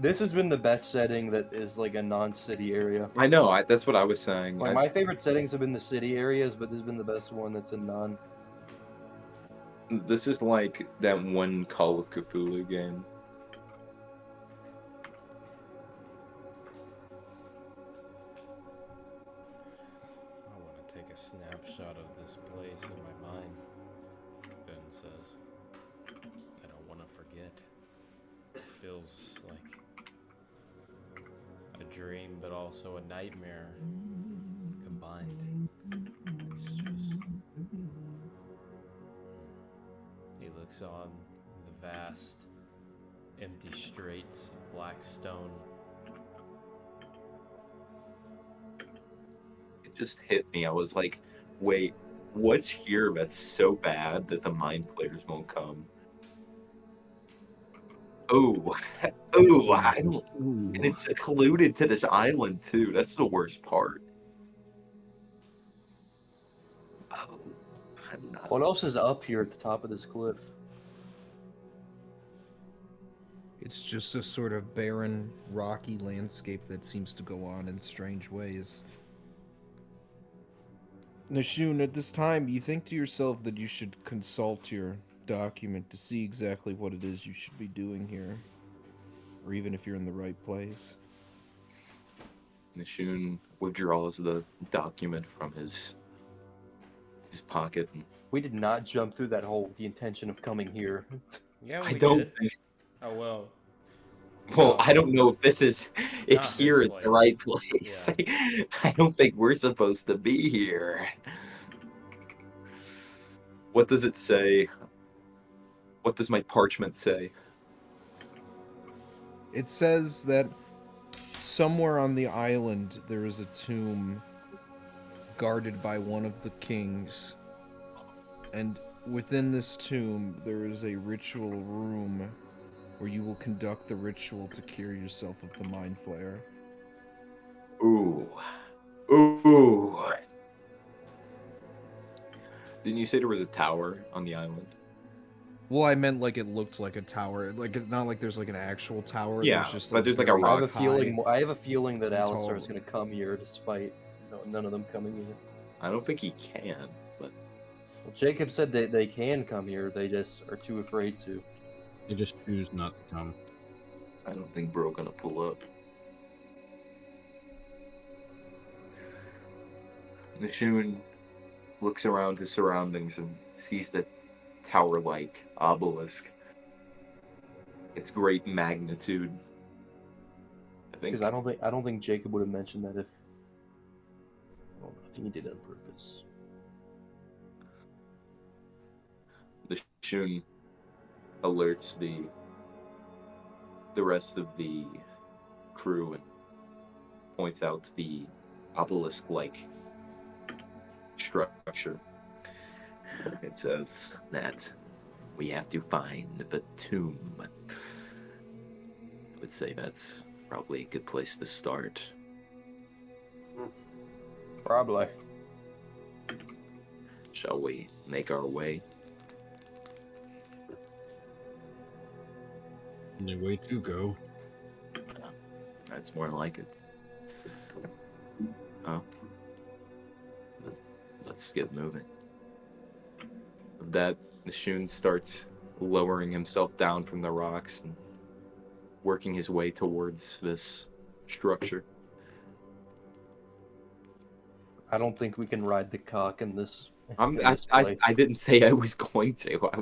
This has been the best setting that is like a non-city area. I know. That's what I was saying. Like my favorite settings have been the city areas, but this has been the best one that's a non. This is like that one Call of Cthulhu game. I want to take a snapshot of this place in my mind, Ben says. I don't want to forget. It feels like a dream, but also a nightmare combined. It's just... He looks on the vast, empty straits of black stone. just hit me. I was like, wait, what's here that's so bad that the Mindflayers won't come? Oh, oh, I don't, Ooh. and it's secluded to this island too. That's the worst part. Oh, I'm not. What else is up here at the top of this cliff? It's just a sort of barren, rocky landscape that seems to go on in strange ways. Nashun, at this time, you think to yourself that you should consult your document to see exactly what it is you should be doing here, or even if you're in the right place. Nishun withdraws the document from his pocket. And We did not jump through that hole with the intention of coming here. Yeah, I we don't did. think. Oh well. Well, No. I don't know if this is if Not here this is the right place. place. I don't think we're supposed to be here. What does it say? What does my parchment say? It says that somewhere on the island there is a tomb guarded by one of the kings, and within this tomb there is a ritual room where you will conduct the ritual to cure yourself of the Mind Flayer. Ooh. Ooh. Didn't you say there was a tower on the island? Well, I meant like it looked like a tower. Like, it's not like there's like an actual tower. Yeah, there's just but there's like a very I have a rock feeling. high- I have a feeling that and Alistair is tall. going to come here despite none of them coming here. I don't think he can, but Well, Jacob said that they can come here. They just are too afraid to. They just choose not to come. I don't think Bro gonna pull up. Nishun looks around his surroundings and sees the tower-like obelisk. Its great magnitude. Because I don't think Jacob would have mentioned that if. Well, I think he did it on purpose. Nishun alerts the rest of the crew and points out the obelisk-like structure. It says that we have to find the tomb. I would say that's probably a good place to start. Probably. Shall we make our way? Only way to go. That's more like it. Oh. Let's get moving. With that, Nishun starts lowering himself down from the rocks and working his way towards this structure. I don't think we can ride the cock in this. I place. didn't say I was going to. I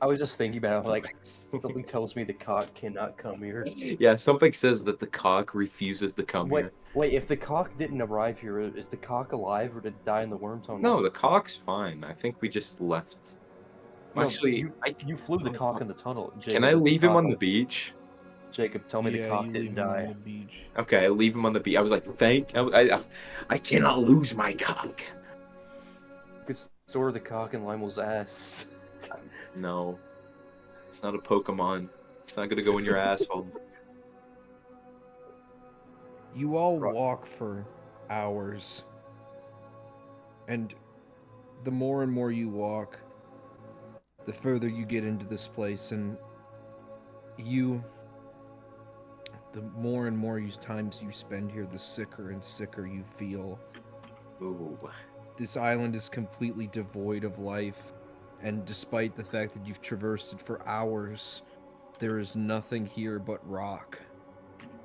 was just thinking about it, like something tells me the cock cannot come here. Yeah, something says that the cock refuses to come here. Wait, if the cock didn't arrive here, is the cock alive or did it die in the worm tunnel? No, the cock's fine. I think we just left. No, Actually, you flew the cock in the tunnel. Jacob, can I is the leave him cock on the beach? Jacob, tell me the Yeah, cock you didn't leave him on die. the beach. Okay, I leave him on the beach. I was like, I cannot lose my cock. You could store the cock in Limel's ass. No, it's not a Pokemon. It's not gonna go in your asshole. You all Right. walk for hours, and the more and more you walk, the further you get into this place, and the more and more times you spend here, the sicker and sicker you feel. Ooh. This island is completely devoid of life, and despite the fact that you've traversed it for hours, there is nothing here but rock.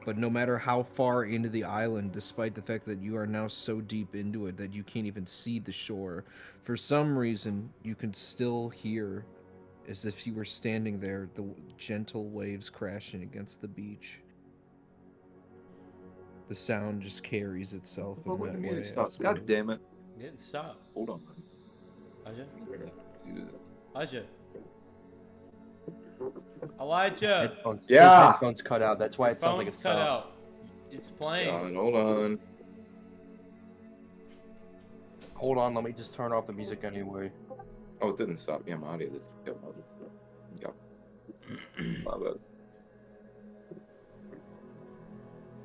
But no matter how far into the island, despite the fact that you are now so deep into it that you can't even see the shore, for some reason you can still hear, as if you were standing there, the gentle waves crashing against the beach. The sound just carries itself in that way. Stop. God damn it. Didn't stop. Hold on. Elijah? Dude. Elijah? Elijah! Headphones, Yeah. His headphones cut out. That's why it sounds like Phone's it's cut out. It's playing. God, hold on. Hold on, let me just turn off the music anyway. Oh, it didn't stop. Yeah, my audio did. Yeah. My bad.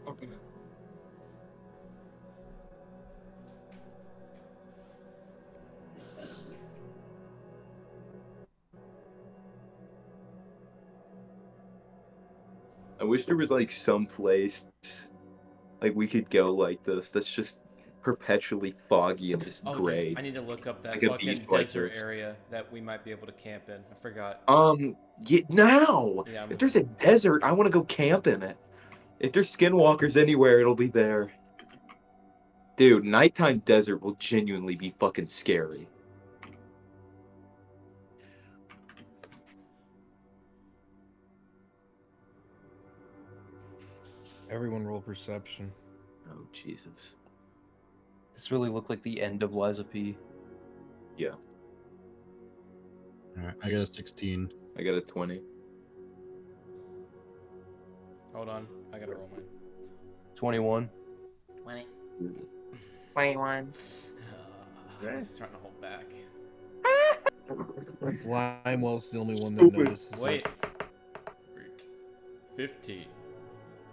Okay. I wish there was like some place like we could go like this that's just perpetually foggy and just Oh, gray. dude, I need to look up that Like a fucking beach like desert this. area that we might be able to camp in. I forgot. Now! Yeah, If there's a desert, I want to go camp in it. If there's skinwalkers anywhere, it'll be there. Dude, nighttime desert will genuinely be fucking scary. Everyone roll perception. Oh, Jesus. This really looked like the end of Liza P. Yeah, Alright, I got a 16. I got a 20. Hold on, I gotta roll mine. 21. 20. 21. I was trying to hold back. Limewell's the only one that notices. Wait. 15.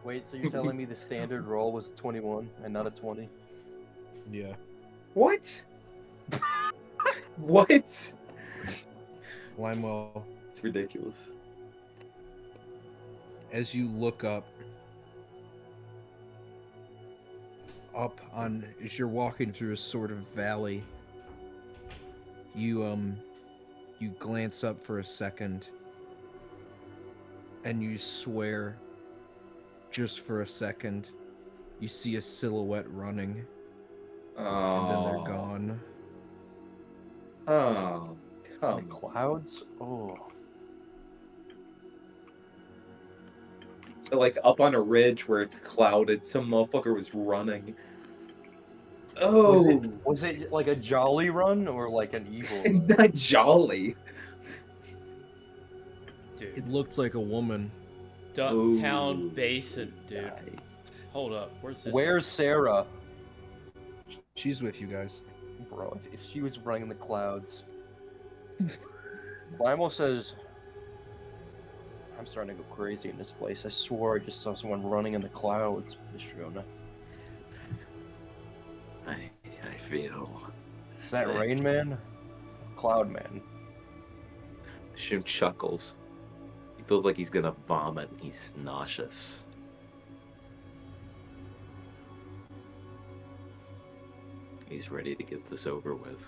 Wait, so you're telling me the standard roll was 21 and not a 20? it. Yeah. What? What? Limewell, It's ridiculous. as you look up on, as you're walking through a sort of valley, you glance up for a second, and you swear, just for a second, you see a silhouette running, and then they're gone. Oh, The come on. clouds? Oh. So, like, up on a ridge where it's clouded, some motherfucker was running. Oh, Was it like a jolly run or like an evil run? not jolly. Dude. It looked like a woman. Ducktown Ooh. Basin, dude. Nice. Hold up. Where's this? Where's Sarah? She's with you guys. Bro, if she was running in the clouds. Limo says, I'm starting to go crazy in this place. I swore I just saw someone running in the clouds. Shona. I feel. Is that sick. Rain Man? Cloud Man. Shim chuckles. He feels like he's gonna vomit. He's nauseous. He's ready to get this over with.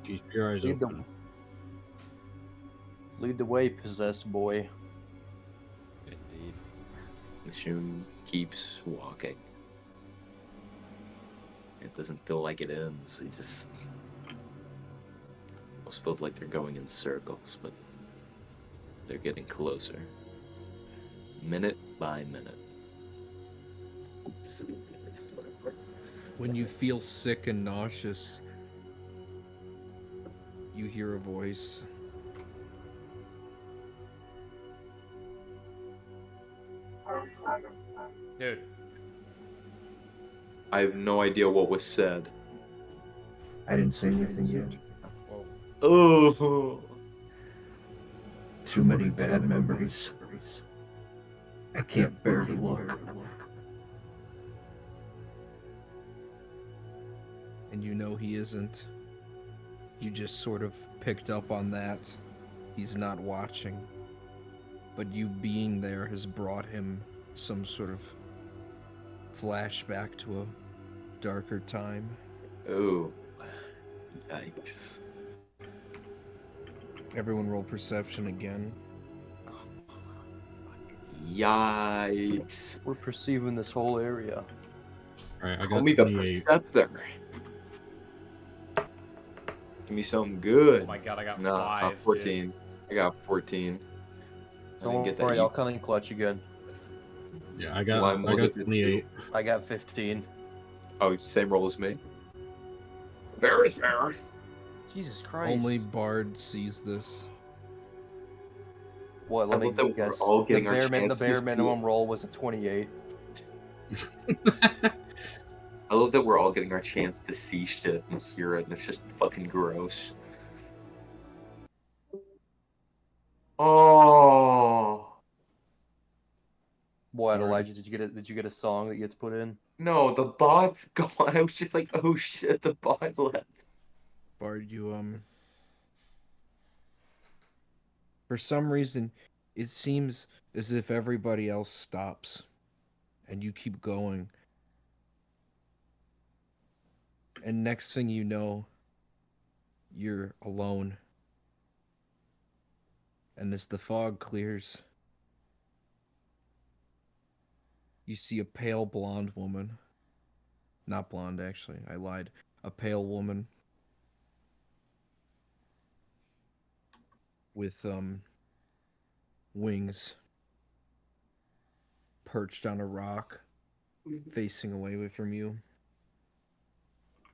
Keep your eyes Lead the- open. Lead the way, possessed boy. Indeed. Shun keeps walking. It doesn't feel like it ends. He just almost feels like they're going in circles, but they're getting closer. Minute by minute. When you feel sick and nauseous, you hear a voice. Dude. I have no idea what was said. I didn't say anything yet. Whoa. Oh. Too many bad memories. I can't bear to look. And you know he isn't. You just sort of picked up on that. He's not watching. But you being there has brought him some sort of flashback to a darker time. Oh. Yikes. Everyone roll perception again. Yikes. We're perceiving this whole area. Alright, I Call got me the 28. Preceptor. Give me something good. Oh my god, I got No, 5. 14. Dude. I got 14. I didn't Don't get worry, that. I'll come in clutch again. Yeah, Well, I'm I got looking for 28. I got 15. Oh, same roll as me. Fair is fair. Jesus Christ. Only Bard sees this. What, I let me love that we're guess. all The getting our bare, the chances bare to- minimum roll was a 28. I love that we're all getting our chance to see shit and hear it, and it's just fucking gross. Oh What, Alright. Elijah? Did you get a song that gets put in? no, the bot's gone. I was just like, oh shit, the bot left. Bard, you for some reason, it seems as if everybody else stops, and you keep going. And next thing you know, you're alone. And as the fog clears, you see a pale blonde woman. Not blonde, actually. I lied. A pale woman with wings, perched on a rock, facing away from you,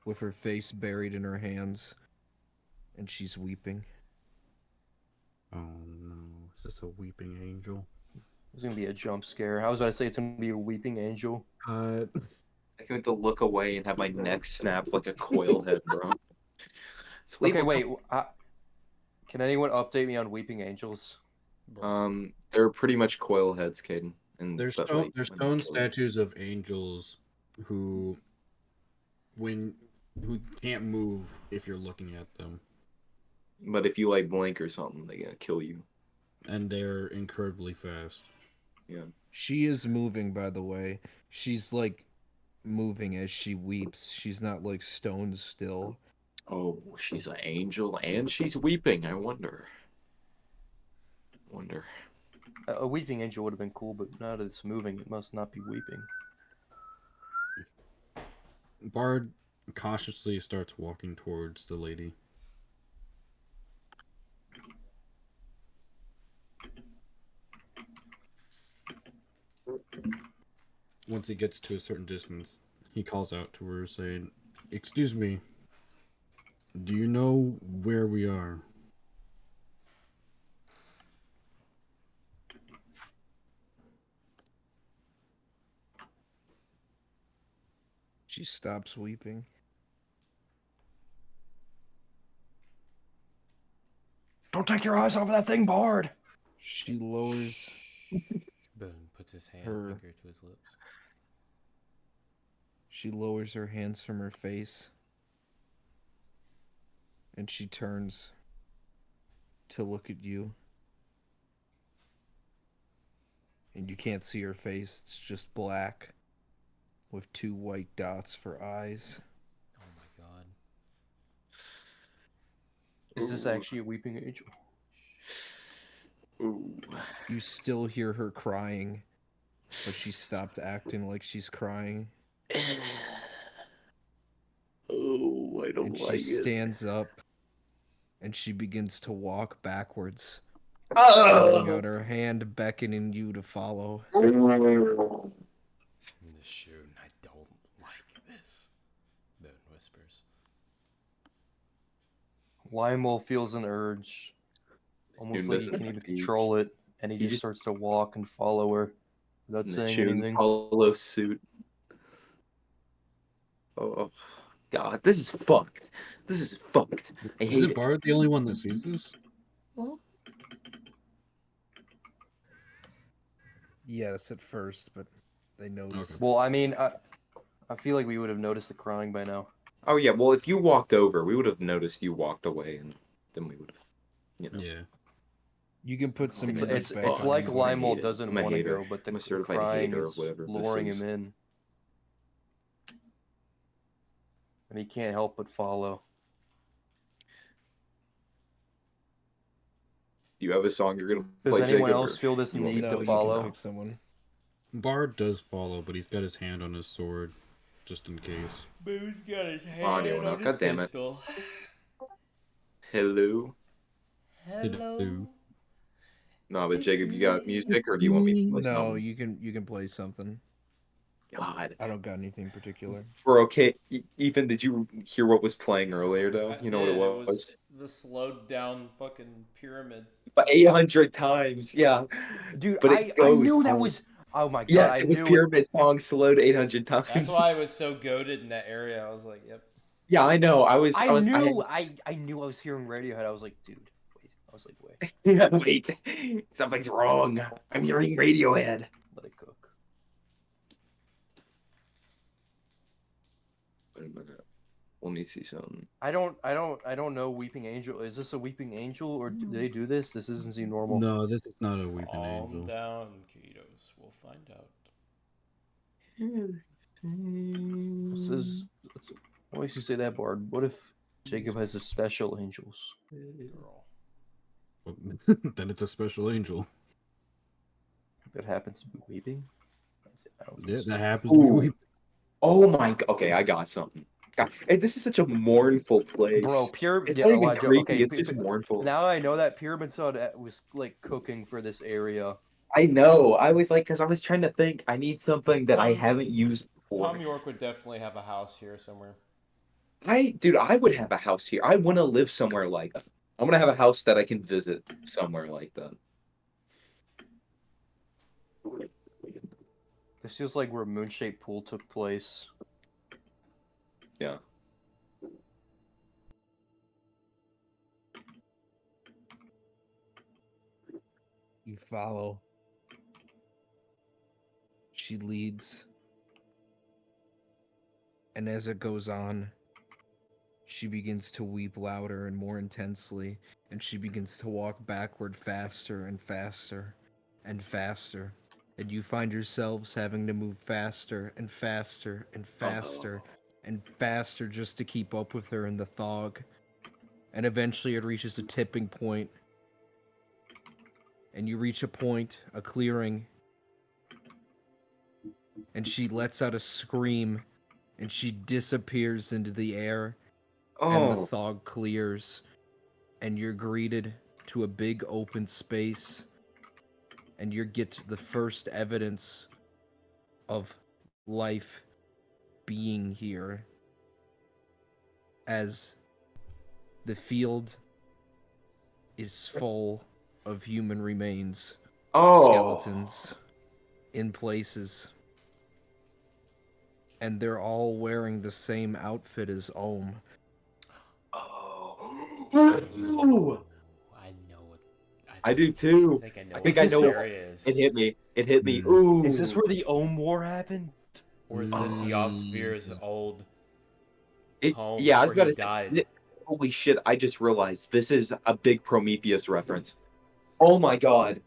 with her face buried in her hands, and she's weeping. Oh no, is this a weeping angel? It's gonna be a jump scare. I was about to say it's gonna be a weeping angel. I'm going to look away and have my neck snapped like a coil head, bro. Okay, wait. Can anyone update me on weeping angels? They're pretty much coil heads, Caden. And There's but, stone, like, there's when stone you kill them. statues of angels who can't move if you're looking at them, But if you like blink or something, they're gonna kill you. and they're incredibly fast. Yeah. She is moving, by the way. She's like moving as she weeps. She's not like stone still. Oh, she's an angel and she's weeping. I wonder. A weeping angel would have been cool, but now that it's moving, it must not be weeping. Bard cautiously starts walking towards the lady. Once he gets to a certain distance, he calls out to her saying, "Excuse me, do you know where we are?" She stops weeping. Don't take your eyes off that thing, Bard! She lowers Boone puts his hand Her- finger to his lips. she lowers her hands from her face. And she turns to look at you. And you can't see her face, it's just black with 2 white dots for eyes. Oh my god. Is this actually a weeping angel? Ooh. You still hear her crying, but she stopped acting like she's crying. Oh, I don't And she like it. stands up and she begins to walk backwards, holding out her hand, beckoning you to follow. This shoot, I don't like this. Boone whispers. Lionel feels an urge, almost like he missing can even fatigue. control it, and he You just just- starts to walk and follow her without And the saying June anything. hollow suit. Oh, God, this is fucked. This is fucked. I Is hate it it. Bard the only one that sees this? Yes, at first, but they noticed. Well, I mean, I feel like we would have noticed the crying by now. Oh, yeah, well, if you walked over, we would have noticed you walked away, and then we would have, you know. Yeah. You can put some It's- music It's back it's on. like I'm a Lionel hater. doesn't I'm a want to hater. go, but the I'm a certified crying hater of is whatever this luring is. him in. And he can't help but follow. Do you have a song you're gonna Does play, anyone Jacob, else or feel this you want me need No, to you follow? can pick someone. Bard does follow, but he's got his hand on his sword, just in case. Boone's got his hand Audio, no, on his God damn it. pistol. Hello? Hello. No, but It's Jacob, you got me. music, or do you want me to play No, something? you can play something. God. I don't got anything particular. We're okay. Ethan, did you hear what was playing earlier, though? I You know what it did. was? The slowed down fucking pyramid. But 800 times, yeah. Dude, But I it goes knew that on. was Oh my god, Yes, I it was knew Pyramid Song slowed 800 times. That's why I was so goaded in that area. I was like, yep. Yeah, I know. I knew I was hearing Radiohead. I was like, dude, wait. I was like, wait, Yeah, wait, something's wrong. I'm hearing Radiohead. let it cook. Wait a minute. Let me see something. I don't know Weeping Angel. Is this a Weeping Angel or do they do this? This doesn't seem normal. No, this is not a weeping Calm angel. down, Katos. We'll find out. This is, what makes you say that, Bard? What if Jacob has his special angels? Girl. Then it's a special angel. That happens to be weeping? I don't think Yeah, so. that happens to be Ooh. weeping. Oh my god. Okay, I got something. God, this is such a mournful place. Bro, It's yeah, not even Elijah, creepy, okay, it's just mournful. now I know that Pyramid Sun was like cooking for this area. I know. I was like, because I was trying to think, I need something that I haven't used before. Tom York would definitely have a house here somewhere. Dude, I would have a house here. I want to live somewhere like that. I want to have a house that I can visit somewhere like that. This feels like where Moonshaped Pool took place. Yeah. You follow. She leads. And as it goes on, she begins to weep louder and more intensely, and she begins to walk backward faster and faster and faster. And you find yourselves having to move faster and faster and faster and faster just to keep up with her in the fog. And eventually it reaches a tipping point. And you reach a point, a clearing. And she lets out a scream. And she disappears into the air. And the fog clears. And you're greeted to a big open space. And you get the first evidence of life being here. As the field is full of human remains, skeletons in places. And they're all wearing the same outfit as Ohm. Oh. I know what. I do too. I think I know. I think what I know this what- area is. It hit me. It hit me. Hmm. Ooh. Is this where the Ohm War happened? Or is this Yavsvir's old home Yeah, I was where about he to died? say, holy shit, I just realized this is a big Prometheus reference. Oh my god.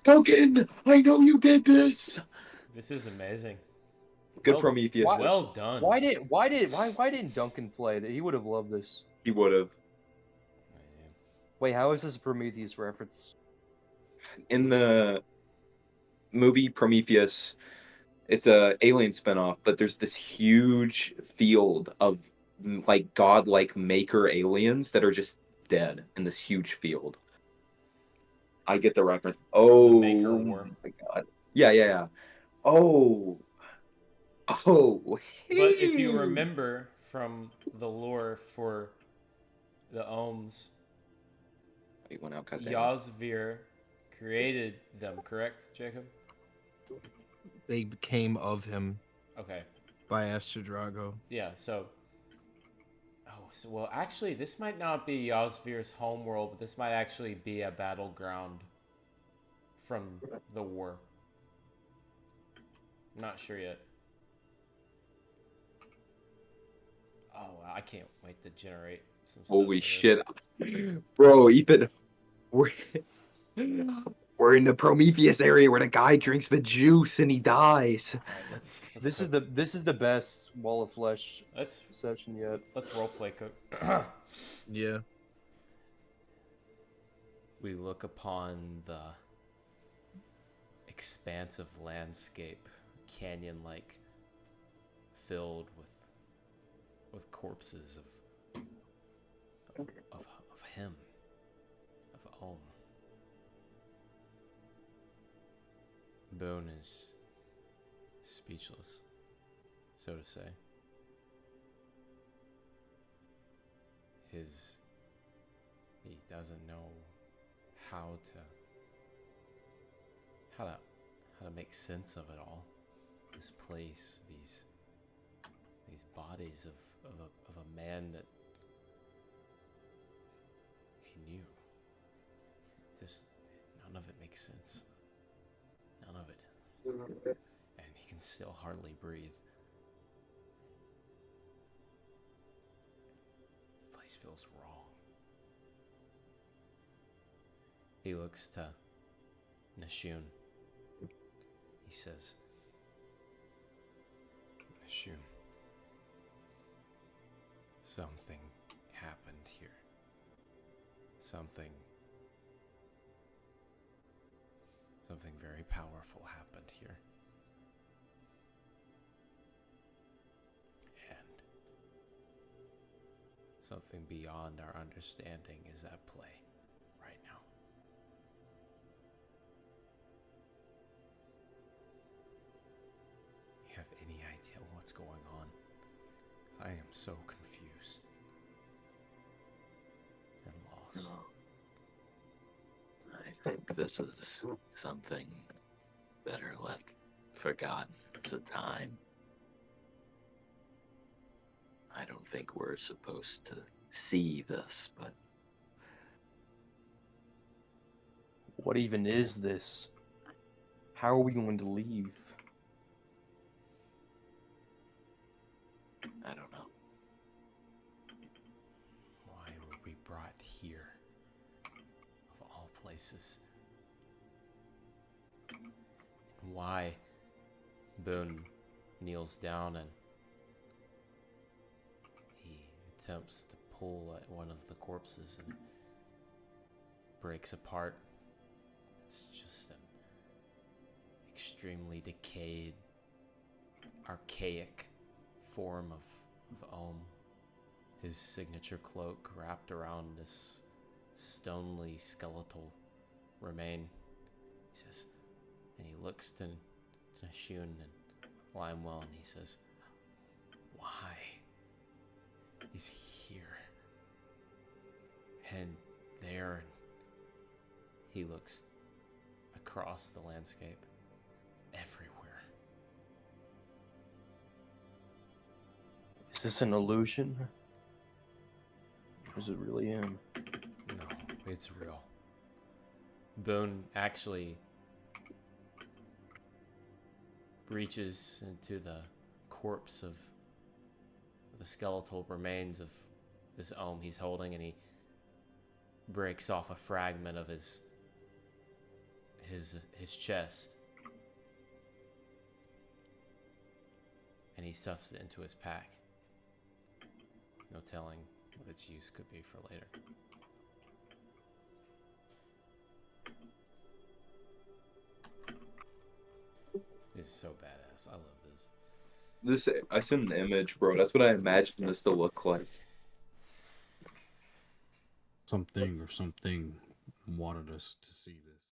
Duncan, I know you did this. This is amazing. Good Well- Prometheus. Well reference. done. Why didn't Duncan play? He would have loved this. He would have. Wait, how is this a Prometheus reference? In the movie Prometheus, it's a alien spinoff, but there's this huge field of like godlike maker aliens that are just dead in this huge field. I get the reference. Oh Maker War. my god. Yeah. Oh. Oh. But if you remember from the lore for the Ohms, He went out, cut that. Yavsvir created them, correct, Jacob? They became of him Okay. by Astradrago. Yeah, so. Oh, so, well, actually, this might not be Yavsvir's homeworld, but this might actually be a battleground from the war. I'm not sure yet. Oh, I can't wait to generate some stuff. Holy for this. shit. Bro, Ethan, we're in the Prometheus area where the guy drinks the juice and he dies. All right, let's This cook. is the best Wall of Flesh Let's session yet. roleplay cook. Yeah. We look upon the expansive landscape, canyon-like, filled with corpses of him, of Ohm. Boone is speechless, so to say. He doesn't know how how to make sense of it all. This place, these bodies of a man that he knew. None of it makes sense. None of it. And he can still hardly breathe. This place feels wrong. He looks to Nashun. He says, Nashun, something happened here. Something very powerful happened here. And something beyond our understanding is at play right now. You have any idea what's going on? 'Cause I am so confused and lost. No. I think this is something better left forgotten to time. I don't think we're supposed to see this, but What even is this? How are we going to leave? I don't know. Why were we brought here? Of all places. And why Boone kneels down and he attempts to pull at one of the corpses and it breaks apart. It's just an extremely decayed, archaic form of Ohm. His signature cloak wrapped around this stonely skeletal remain. He says, and he looks to Nashun and Limewell and he says, why? He's here. And there, and he looks across the landscape, everywhere. Is this an illusion? Or is it really him? No, it's real. Boone actually reaches into the corpse of the skeletal remains of this Ohm he's holding and he breaks off a fragment of his chest. And he stuffs it into his pack. No telling what its use could be for later. This is so badass. I love this. I sent an image, bro. That's what I imagined this to look like. Something wanted us to see this.